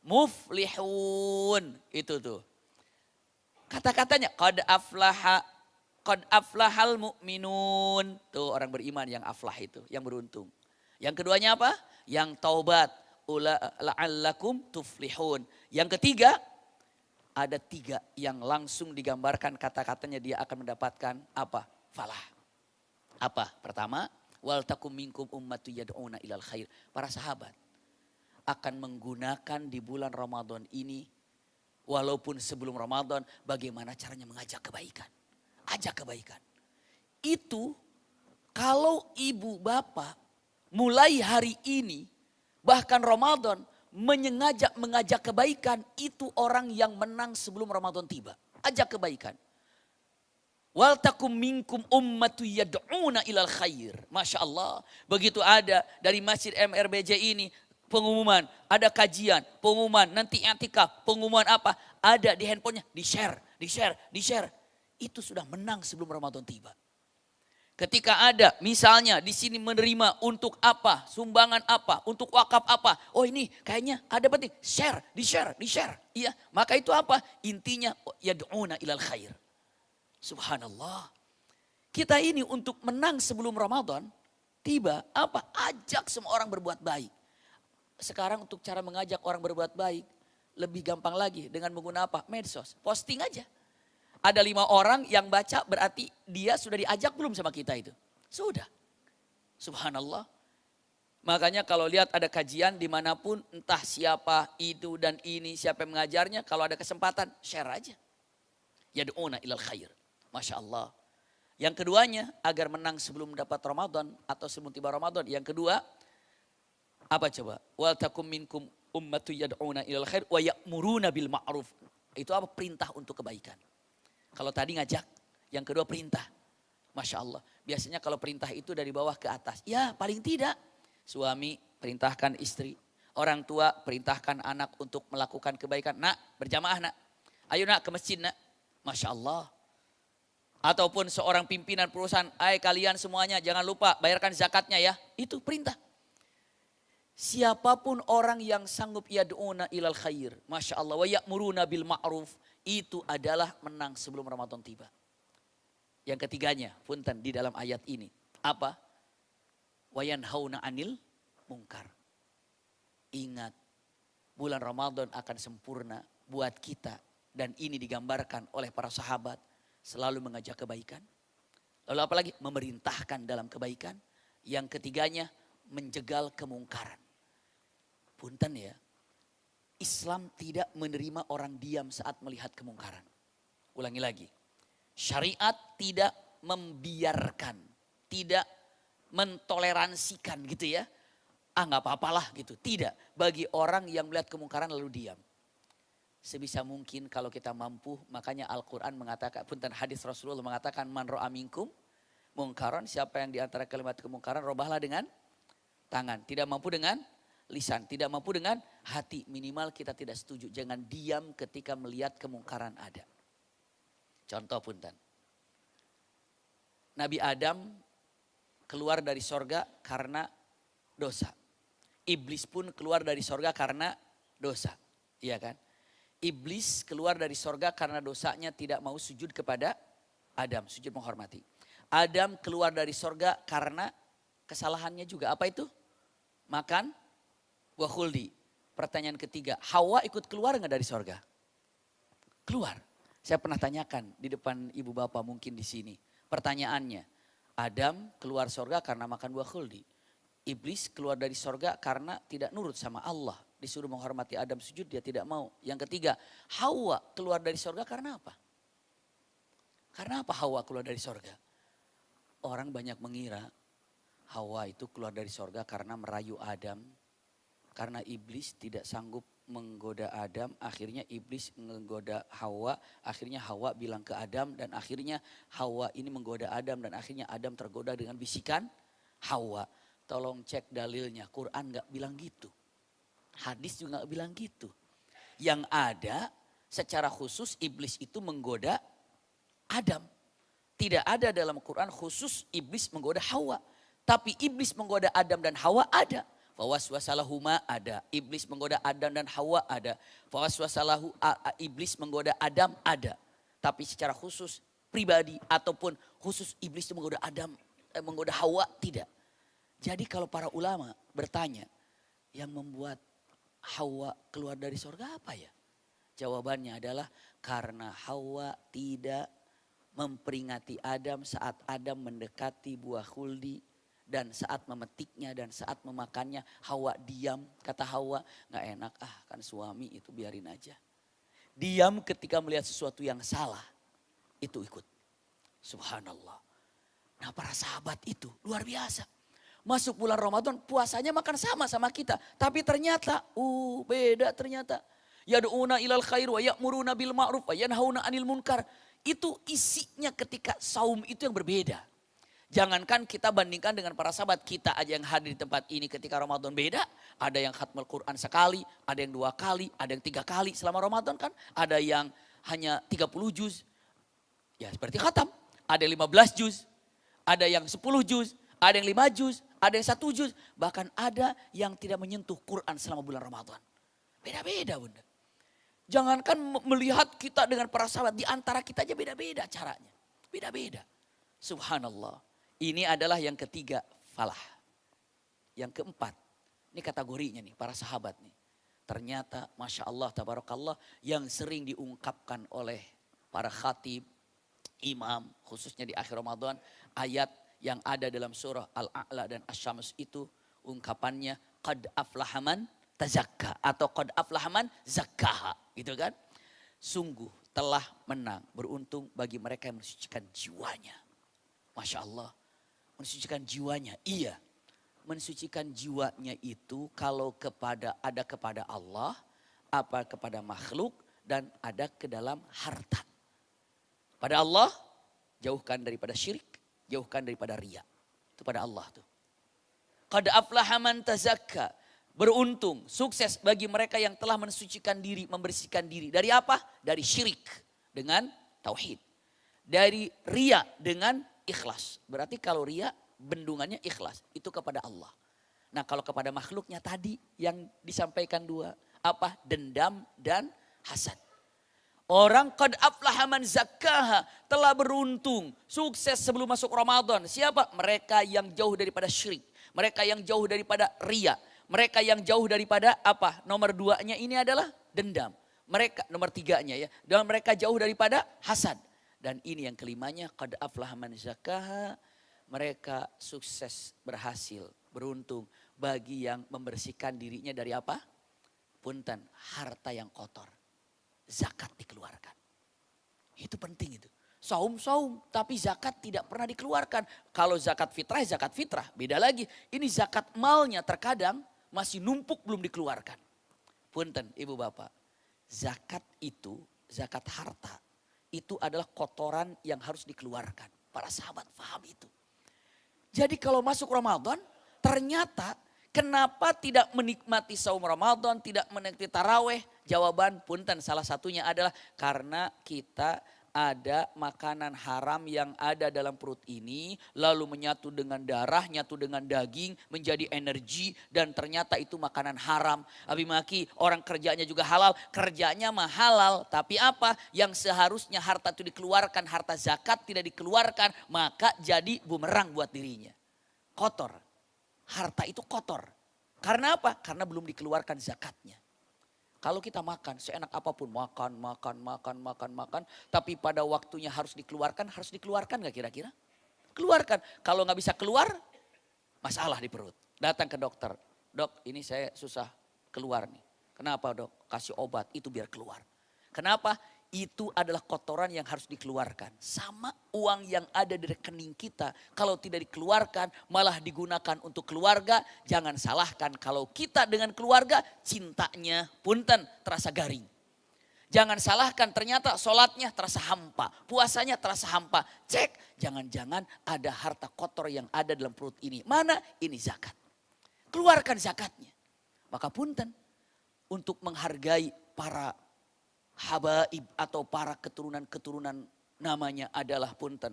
muflihun. Itu tuh. Kata-katanya qad aflahal mu'minun. Tuh orang beriman yang aflah itu, yang beruntung. Yang keduanya apa? Yang taubat. La'allakum tuflihun. Yang ketiga, ada 3 yang langsung digambarkan kata-katanya dia akan mendapatkan apa? Falah. Apa? Pertama, wal takum minkum ummatu yad'una ilal khair. Para sahabat akan menggunakan di bulan Ramadan ini, walaupun sebelum Ramadan, bagaimana caranya mengajak kebaikan. Ajak kebaikan. Itu kalau ibu bapak mulai hari ini, bahkan Ramadan, mengajak kebaikan, itu orang yang menang sebelum Ramadan tiba. Ajak kebaikan. Wal takum minkum ummatu yad'una ilal khair. Masya Allah. Begitu ada dari Masjid MRBJ ini pengumuman, ada kajian, pengumuman, nanti i'tikaf, pengumuman apa, ada di handphonenya, di share. Itu sudah menang sebelum Ramadan tiba. Ketika ada misalnya di sini menerima untuk apa, sumbangan apa, untuk wakaf apa. Oh ini kayaknya ada penting, di share. Iya, maka itu apa? Intinya yad'una ilal khair. Subhanallah. Kita ini untuk menang sebelum Ramadan tiba, apa? Ajak semua orang berbuat baik. Sekarang untuk cara mengajak orang berbuat baik lebih gampang lagi dengan menggunakan apa? Medsos. Posting aja. Ada 5 orang yang baca, berarti dia sudah diajak belum sama kita itu? Sudah. Subhanallah. Makanya kalau lihat ada kajian dimanapun, entah siapa itu dan ini, siapa yang mengajarnya, kalau ada kesempatan share aja. Yad'una ilal khair. Masya Allah. Yang keduanya, agar menang sebelum mendapat Ramadan atau sebelum tiba Ramadan. Yang kedua, apa coba? Wal takum minkum ummatu yad'una ilal khair wa ya'muruna bil ma'ruf. Itu apa? Perintah untuk kebaikan. Kalau tadi ngajak, yang kedua perintah. Masya Allah. Biasanya kalau perintah itu dari bawah ke atas. Ya paling tidak. Suami perintahkan istri. Orang tua perintahkan anak untuk melakukan kebaikan. Nak, berjamaah nak. Ayo nak ke masjid nak. Masya Allah. Ataupun seorang pimpinan perusahaan. Kalian semuanya jangan lupa bayarkan zakatnya ya. Itu perintah. Siapapun orang yang sanggup yad'una ilal khair. Masya Allah. Wa ya'muruna bil ma'ruf. Itu adalah menang sebelum Ramadan tiba. Yang ketiganya, punten di dalam ayat ini. Apa? Wa yanhauna anil mungkar. Ingat, bulan Ramadan akan sempurna buat kita. Dan ini digambarkan oleh para sahabat. Selalu mengajak kebaikan. Lalu apalagi? Memerintahkan dalam kebaikan. Yang ketiganya, menjegal kemungkaran. Punten ya. Islam tidak menerima orang diam saat melihat kemungkaran. Ulangi lagi. Syariat tidak membiarkan. Tidak mentoleransikan gitu ya. Gak apa-apalah gitu. Tidak. Bagi orang yang melihat kemungkaran lalu diam. Sebisa mungkin kalau kita mampu, makanya Al-Quran mengatakan, punten hadis Rasulullah mengatakan, man ro'a minkum mungkaran, siapa yang diantara kalimat kemungkaran, robahlah dengan tangan. Tidak mampu dengan lisan, tidak mampu dengan hati. Minimal kita tidak setuju, jangan diam ketika melihat kemungkaran ada. Contoh punten. Nabi Adam keluar dari sorga karena dosa. Iblis pun keluar dari sorga karena dosa. Iya kan? Iblis keluar dari sorga karena dosanya tidak mau sujud kepada Adam, sujud menghormati. Adam keluar dari sorga karena kesalahannya juga. Apa itu? Makan wa khuldi. Pertanyaan ketiga, Hawa ikut keluar nggak dari sorga? Keluar. Saya pernah tanyakan di depan ibu bapak mungkin di sini. Pertanyaannya, Adam keluar sorga karena makan buah khuldi. Iblis keluar dari sorga karena tidak nurut sama Allah. Disuruh menghormati Adam sujud, dia tidak mau. Yang ketiga, Hawa keluar dari sorga karena apa? Karena apa Hawa keluar dari sorga? Orang banyak mengira Hawa itu keluar dari sorga karena merayu Adam. Karena iblis tidak sanggup menggoda Adam, akhirnya iblis menggoda Hawa. Akhirnya Hawa bilang ke Adam dan akhirnya Hawa ini menggoda Adam. Dan akhirnya Adam tergoda dengan bisikan Hawa. Tolong cek dalilnya, Quran gak bilang gitu. Hadis juga gak bilang gitu. Yang ada secara khusus iblis itu menggoda Adam. Tidak ada dalam Quran khusus iblis menggoda Hawa. Tapi iblis menggoda Adam dan Hawa ada. Fawaswasalahuma ada. Iblis menggoda Adam dan Hawa ada. Fawaswasalahu iblis menggoda Adam ada. Tapi secara khusus pribadi ataupun khusus iblis itu menggoda Adam, menggoda Hawa tidak. Jadi kalau para ulama bertanya, yang membuat Hawa keluar dari surga apa ya? Jawabannya adalah karena Hawa tidak memperingati Adam saat Adam mendekati buah khuldi. Dan saat memetiknya dan saat memakannya Hawa diam. Kata Hawa, gak enak kan suami itu biarin aja. Diam ketika melihat sesuatu yang salah. Itu ikut. Subhanallah. Nah para sahabat itu luar biasa. Masuk bulan Ramadan puasanya makan sama kita. Tapi ternyata beda ternyata. Yad'una ilal khair wa ya'muruna bil ma'ruf wa yanhauna 'anil munkar. Itu isinya ketika saum itu yang berbeda. Jangankan kita bandingkan dengan para sahabat, kita aja yang hadir di tempat ini ketika Ramadan beda. Ada yang khatmul Quran sekali, ada yang 2 kali, ada yang 3 kali selama Ramadan kan. Ada yang hanya 30 juz, ya seperti khatam. Ada yang 15 juz, ada yang 10 juz, ada yang 5 juz, ada yang 1 juz. Bahkan ada yang tidak menyentuh Quran selama bulan Ramadan. Beda-beda bunda. Jangankan melihat kita dengan para sahabat, di antara kita aja beda-beda caranya. Beda-beda. Subhanallah. Ini adalah yang ketiga, falah. Yang keempat, ini kategorinya nih, para sahabat nih. Ternyata Masya Allah, Tabarakallah, yang sering diungkapkan oleh para khatib, imam, khususnya di akhir Ramadan, ayat yang ada dalam surah Al-A'la dan Asy-Syams itu, ungkapannya, qad aflahaman tazakka, atau qad aflahaman zakkaha, gitu kan. Sungguh telah menang, beruntung bagi mereka yang mensucikan jiwanya. Masya Allah. Mensucikan jiwanya, iya. Mensucikan jiwanya itu kalau ada kepada Allah, apa kepada makhluk, dan ada ke dalam harta. Pada Allah, jauhkan daripada syirik, jauhkan daripada riya. Itu pada Allah tuh. Qad aflaha man tazakka. Beruntung, sukses bagi mereka yang telah mensucikan diri, membersihkan diri. Dari apa? Dari syirik dengan tauhid. Dari riya dengan ikhlas. Berarti kalau riya bendungannya ikhlas. Itu kepada Allah. Nah kalau kepada makhluknya tadi yang disampaikan 2. Apa? Dendam dan hasad. Orang qad aflaha man zakkaha. Telah beruntung. Sukses sebelum masuk Ramadan. Siapa? Mereka yang jauh daripada syirik. Mereka yang jauh daripada riya. Mereka yang jauh daripada apa? Nomor 2-nya ini adalah dendam. Mereka nomor 3-nya ya. Dan mereka jauh daripada hasad. Dan ini yang kelimanya, qad aflaha man zakkaha, mereka sukses, berhasil, beruntung bagi yang membersihkan dirinya dari apa? Punten, harta yang kotor. Zakat dikeluarkan. Itu penting itu. Saum, tapi zakat tidak pernah dikeluarkan. Kalau zakat fitrah, beda lagi. Ini zakat malnya terkadang masih numpuk belum dikeluarkan. Punten, ibu bapak, zakat itu, zakat harta, itu adalah kotoran yang harus dikeluarkan. Para sahabat paham itu. Jadi kalau masuk Ramadan, ternyata kenapa tidak menikmati saum Ramadan, tidak menikmati taraweh? Jawaban punten salah satunya adalah karena kita ada makanan haram yang ada dalam perut ini, lalu menyatu dengan darah, nyatu dengan daging, menjadi energi, dan ternyata itu makanan haram. Abi maki, orang kerjanya juga halal, kerjanya mah halal, tapi apa? Yang seharusnya harta itu dikeluarkan, harta zakat tidak dikeluarkan, maka jadi bumerang buat dirinya. Kotor, harta itu kotor. Karena apa? Karena belum dikeluarkan zakatnya. Kalau kita makan, seenak apapun, makan. Tapi pada waktunya harus dikeluarkan gak kira-kira? Keluarkan. Kalau gak bisa keluar, masalah di perut. Datang ke dokter. Dok, ini saya susah keluar nih. Kenapa dok? Kasih obat, itu biar keluar. Kenapa? Itu adalah kotoran yang harus dikeluarkan. Sama uang yang ada di rekening kita. Kalau tidak dikeluarkan malah digunakan untuk keluarga. Jangan salahkan kalau kita dengan keluarga cintanya punten terasa garing. Jangan salahkan ternyata sholatnya terasa hampa. Puasanya terasa hampa. Cek jangan-jangan ada harta kotor yang ada dalam perut ini. Mana? Ini zakat. Keluarkan zakatnya. Maka punten untuk menghargai para habaib atau para keturunan-keturunan namanya adalah punten.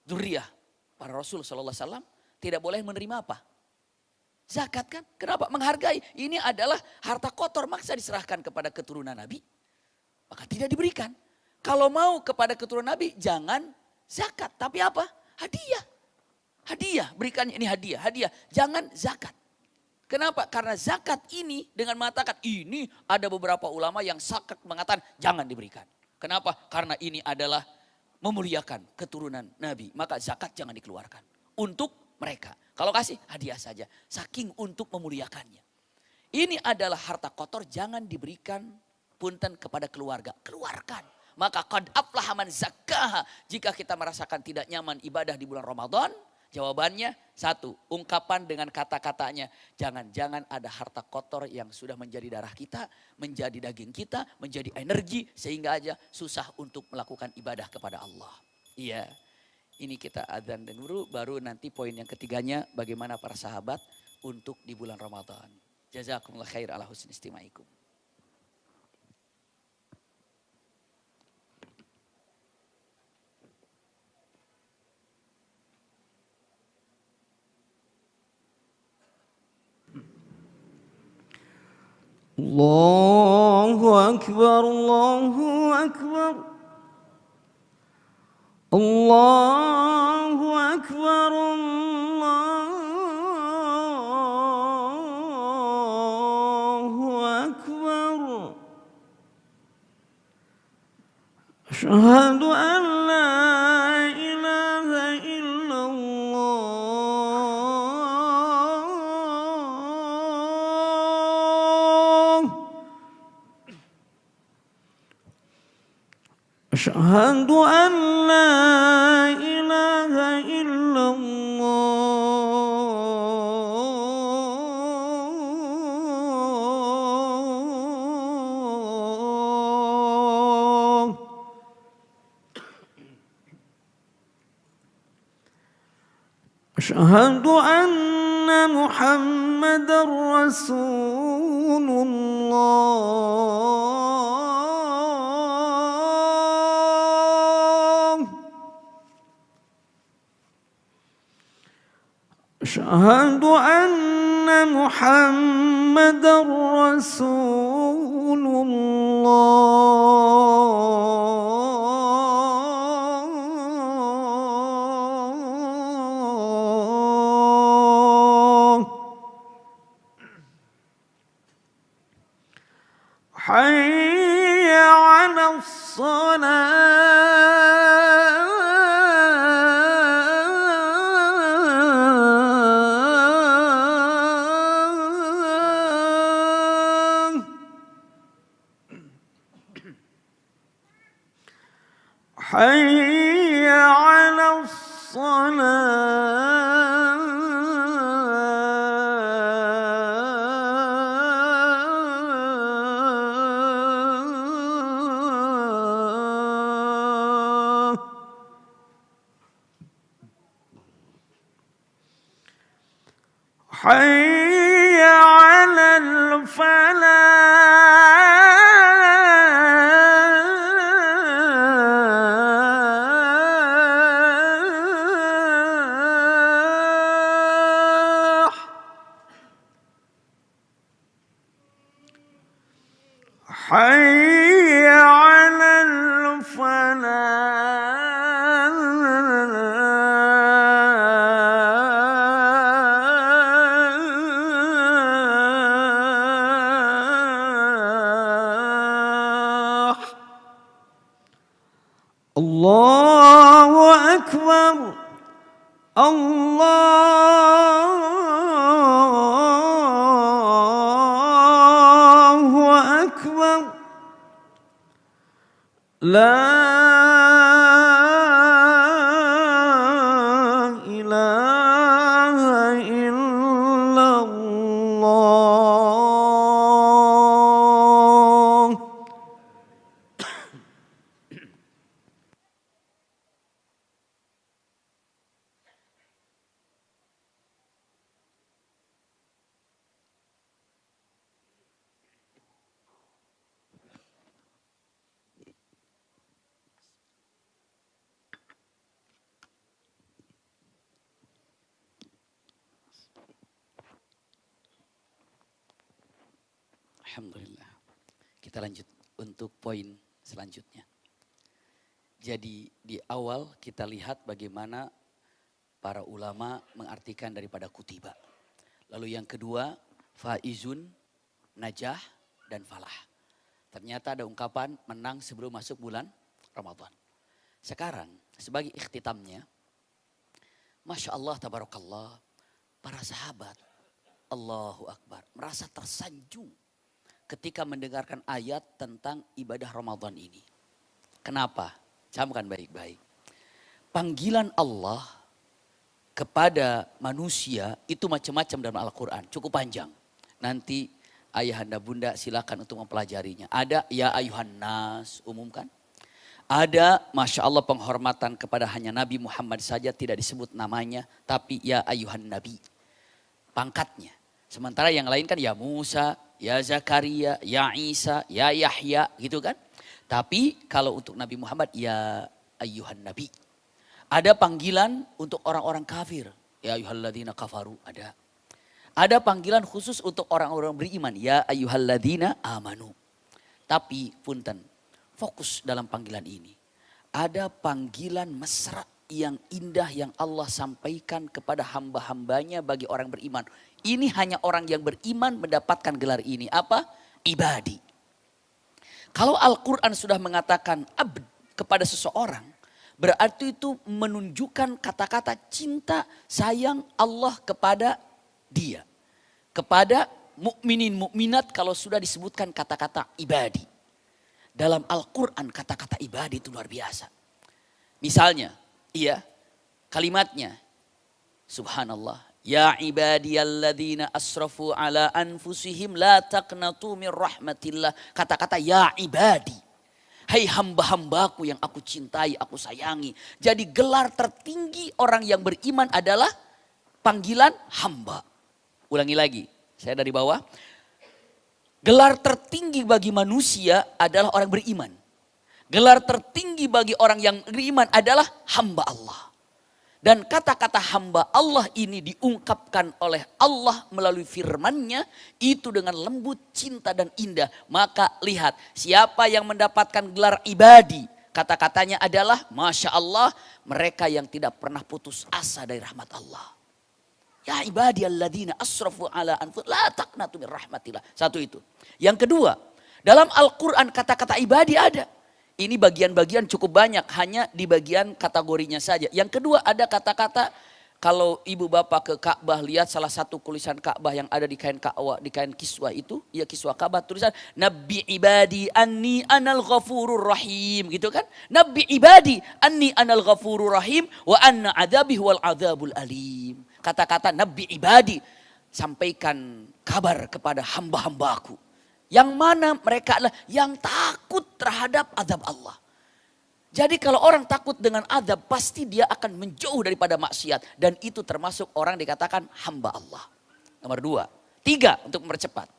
Dzurriyyah para Rasul SAW tidak boleh menerima apa? Zakat kan? Kenapa? Menghargai. Ini adalah harta kotor maksa diserahkan kepada keturunan Nabi. Maka tidak diberikan. Kalau mau kepada keturunan Nabi jangan zakat. Tapi apa? Hadiah. Hadiah. Berikannya ini hadiah. Jangan zakat. Kenapa? Karena zakat ini dengan mengatakan ini ada beberapa ulama yang sakat mengatakan jangan diberikan. Kenapa? Karena ini adalah memuliakan keturunan Nabi, maka zakat jangan dikeluarkan. Untuk mereka. Kalau kasih hadiah saja. Saking untuk memuliakannya. Ini adalah harta kotor, jangan diberikan punten kepada keluarga. Keluarkan. Maka qad aflaha man zakkaha. Jika kita merasakan tidak nyaman ibadah di bulan Ramadan, jawabannya satu, ungkapan dengan kata-katanya. Jangan-jangan ada harta kotor yang sudah menjadi darah kita, menjadi daging kita, menjadi energi. Sehingga aja susah untuk melakukan ibadah kepada Allah. Iya, ini kita adzan dulu, baru nanti poin yang ketiganya bagaimana para sahabat untuk di bulan Ramadan. Jazakumullah khair ala husni istimaikum. Allahu Akbar, Allahu Akbar. Allahu Akbar, Allahu Akbar. Asyhadu an la ilaha illallah. Asyhadu an la ilaha illallah. Asyhadu anna Muhammadar Rasulullah. Asyhadu anna Muhammadar Rasulullah. Hayya 'alas salah. Hayya 'alas salah. Hayya 'alal falah. Hayya 'alal falah. Allahu Akbar, Allahu Akbar. La ilaha illallah. Alhamdulillah. Kita lanjut untuk poin selanjutnya. Jadi di awal kita lihat bagaimana para ulama mengartikan daripada kutiba. Lalu yang kedua, faizun, najah, dan falah. Ternyata ada ungkapan menang sebelum masuk bulan Ramadan. Sekarang sebagai ikhtitamnya, Masya Allah, tabarakallah, para sahabat, Allahu Akbar, merasa tersanjung ketika mendengarkan ayat tentang ibadah Ramadan ini. Kenapa? Camkan baik-baik. Panggilan Allah kepada manusia itu macam-macam dalam Al-Quran, cukup panjang. Nanti ayahanda bunda silakan untuk mempelajarinya. Ada ya ayuhan nas, umumkan. Ada Masya Allah penghormatan kepada hanya Nabi Muhammad saja, tidak disebut namanya. Tapi ya ayuhan nabi, pangkatnya. Sementara yang lain kan ya Musa, ya Zakaria, ya Isa, ya Yahya gitu kan. Tapi kalau untuk Nabi Muhammad ya ayuhan nabi. Ada panggilan untuk orang-orang kafir. Ya ayuhalladzina kafaru, ada. Ada panggilan khusus untuk orang-orang beriman. Ya ayuhalladzina amanu. Tapi punten, fokus dalam panggilan ini. Ada panggilan mesra yang indah yang Allah sampaikan kepada hamba-hambanya bagi orang beriman. Ini hanya orang yang beriman mendapatkan gelar ini. Apa? Ibadi. Kalau Al-Quran sudah mengatakan abd kepada seseorang, berarti itu menunjukkan kata-kata cinta sayang Allah kepada dia. Kepada mukminin mukminat kalau sudah disebutkan kata-kata ibadi. Dalam Al-Quran kata-kata ibadi itu luar biasa. Misalnya, iya kalimatnya. Subhanallah. Ya ibadiyalladzina asrafu ala anfusihim la taqnatu min rahmatillah. Kata-kata ya ibadi. Hai hamba-hambaku yang aku cintai, aku sayangi. Jadi gelar tertinggi orang yang beriman adalah panggilan hamba. Ulangi lagi, saya dari bawah. Gelar tertinggi bagi manusia adalah orang beriman. Gelar tertinggi bagi orang yang beriman adalah hamba Allah. Dan kata-kata hamba Allah ini diungkapkan oleh Allah melalui firman-Nya itu dengan lembut, cinta dan indah. Maka lihat siapa yang mendapatkan gelar ibadi. Kata-katanya adalah Masya Allah, mereka yang tidak pernah putus asa dari rahmat Allah. Ya ibadiyalladzina asrafu ala anfusihim la taqnatu min rahmatillah. Satu itu. Yang kedua, dalam Al-Quran kata-kata ibadi ada. Ini bagian-bagian cukup banyak, hanya di bagian kategorinya saja. Yang kedua ada kata-kata, kalau ibu bapak ke Ka'bah lihat salah satu tulisan Ka'bah yang ada di kain Ka'bah, di kain kiswah itu, ya kiswah Ka'bah tulisan Nabi ibadi anni anal ghafurur rahim, gitu kan? Nabi ibadi anni anal ghafurur rahim wa anna adzabi huwal adzabul alim. Kata-kata Nabi ibadi, sampaikan kabar kepada hamba-hambaku. Yang mana mereka adalah yang takut terhadap azab Allah. Jadi kalau orang takut dengan azab, pasti dia akan menjauh daripada maksiat. Dan itu termasuk orang dikatakan hamba Allah. Nomor 2. 3 untuk mempercepat.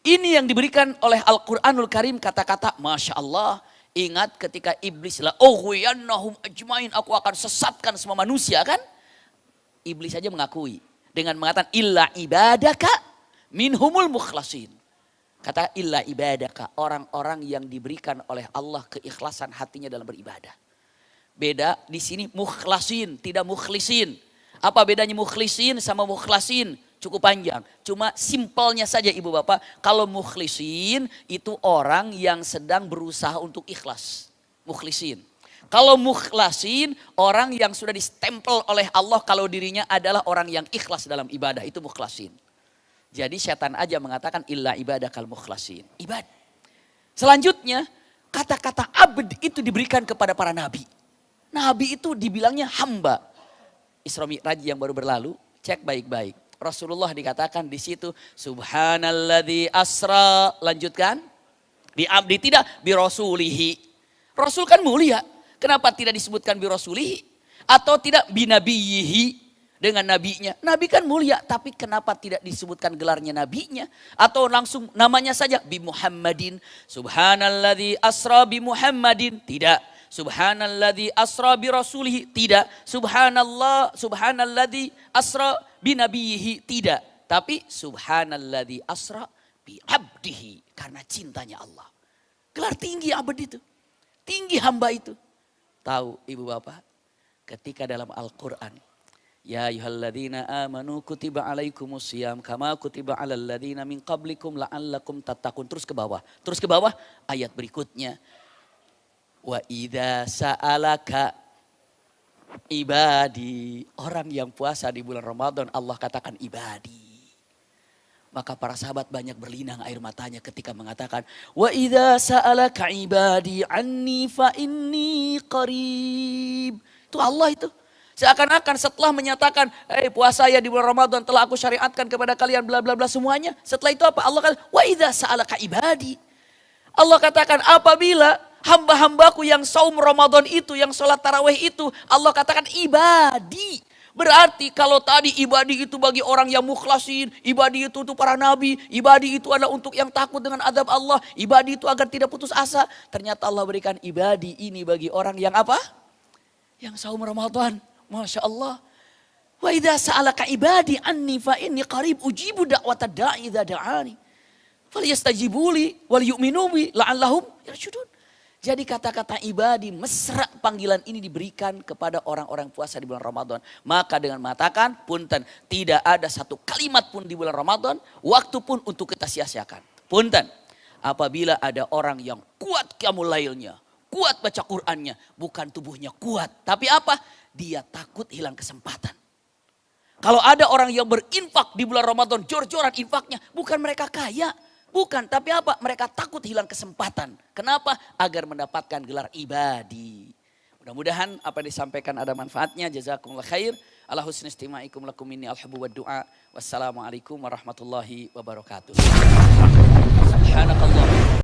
Ini yang diberikan oleh Al-Quranul Karim kata-kata Masya Allah. Ingat ketika iblis la ughwiyannahum ajmain, aku akan sesatkan semua manusia kan. Iblis saja mengakui. Dengan mengatakan illa ibadaka minhumul mukhlasin. Kata illa ibadaka, orang-orang yang diberikan oleh Allah keikhlasan hatinya dalam beribadah. Beda di sini mukhlasin, tidak mukhlisin. Apa bedanya mukhlisin sama mukhlasin? Cukup panjang. Cuma simpelnya saja ibu bapak, kalau mukhlisin itu orang yang sedang berusaha untuk ikhlas. Mukhlisin. Kalau mukhlasin, orang yang sudah distempel oleh Allah kalau dirinya adalah orang yang ikhlas dalam ibadah, itu mukhlasin. Jadi setan aja mengatakan illa ibadakal mukhlasin. Ibad. Selanjutnya kata-kata abd itu diberikan kepada para nabi. Nabi itu dibilangnya hamba. Isra Mi'raj yang baru berlalu, cek baik-baik. Rasulullah dikatakan di situ subhanalladzi asra, lanjutkan. Di abdi tidak bi rasulihi. Rasul kan mulia. Kenapa tidak disebutkan bi rasulihi atau tidak bi nabiyhi? Dengan nabinya. Nabi kan mulia, tapi kenapa tidak disebutkan gelarnya nabinya? Atau langsung namanya saja, bi Muhammadin. Subhanalladzi asra bi Muhammadin. Tidak. Subhanalladzi asra bi rasulihi. Tidak. Subhanalladzi asra bi nabiyihi. Tidak. Tapi subhanalladzi asra bi abdihi. Karena cintanya Allah. Gelar tinggi abad itu. Tinggi hamba itu. Tahu ibu bapak, ketika dalam Al-Quran. Ya ayyuhalladzina amanu kutiba alaikumusiyam kama kutiba alal ladzina min qablikum la'allakum tattaqun. Terus ke bawah ayat berikutnya. Wa idza sa'alaka ibadi. Orang yang puasa di bulan Ramadan Allah katakan ibadi. Maka para sahabat banyak berlinang air matanya ketika mengatakan wa idza sa'alaka ibadi anni fa inni qarib. Itu Allah itu. Seakan-akan setelah menyatakan puasa ya di bulan Ramadan telah aku syariatkan kepada kalian bla bla bla semuanya. Setelah itu apa? Allah kata wa idza sa'alaka ibadi. Allah katakan apabila hamba-hambaku yang saum Ramadan itu, yang sholat tarawih itu, Allah katakan ibadi. Berarti kalau tadi ibadi itu bagi orang yang mukhlasin, ibadi itu untuk para nabi, ibadi itu adalah untuk yang takut dengan azab Allah, ibadi itu agar tidak putus asa. Ternyata Allah berikan ibadi ini bagi orang yang apa? Yang saum Ramadan. Masya Allah. Wa idza sa'alaka ibadi anni fa inni qarib ujibu da'watad da'i idza da'ani. Falyastajibuli wal yu'minu bi la'allahum yarshudun. Jadi kata-kata ibadi mesra panggilan ini diberikan kepada orang-orang puasa di bulan Ramadan. Maka dengan mengatakan punten, tidak ada satu kalimat pun di bulan Ramadan, waktu pun untuk kita sia-siakan. Punten, apabila ada orang yang kuat qiyamul lailnya, kuat baca Qur'annya, bukan tubuhnya kuat, tapi apa? Dia takut hilang kesempatan. Kalau ada orang yang berinfak di bulan Ramadan, jor-joran infaknya, bukan mereka kaya. Bukan, tapi apa? Mereka takut hilang kesempatan. Kenapa? Agar mendapatkan gelar ibadi. Mudah-mudahan apa yang disampaikan ada manfaatnya. Jazakumullah khair. Ala husni istima'ikum lakum minni alhabu wa du'a. Wassalamualaikum warahmatullahi wabarakatuh. Subhanakallah.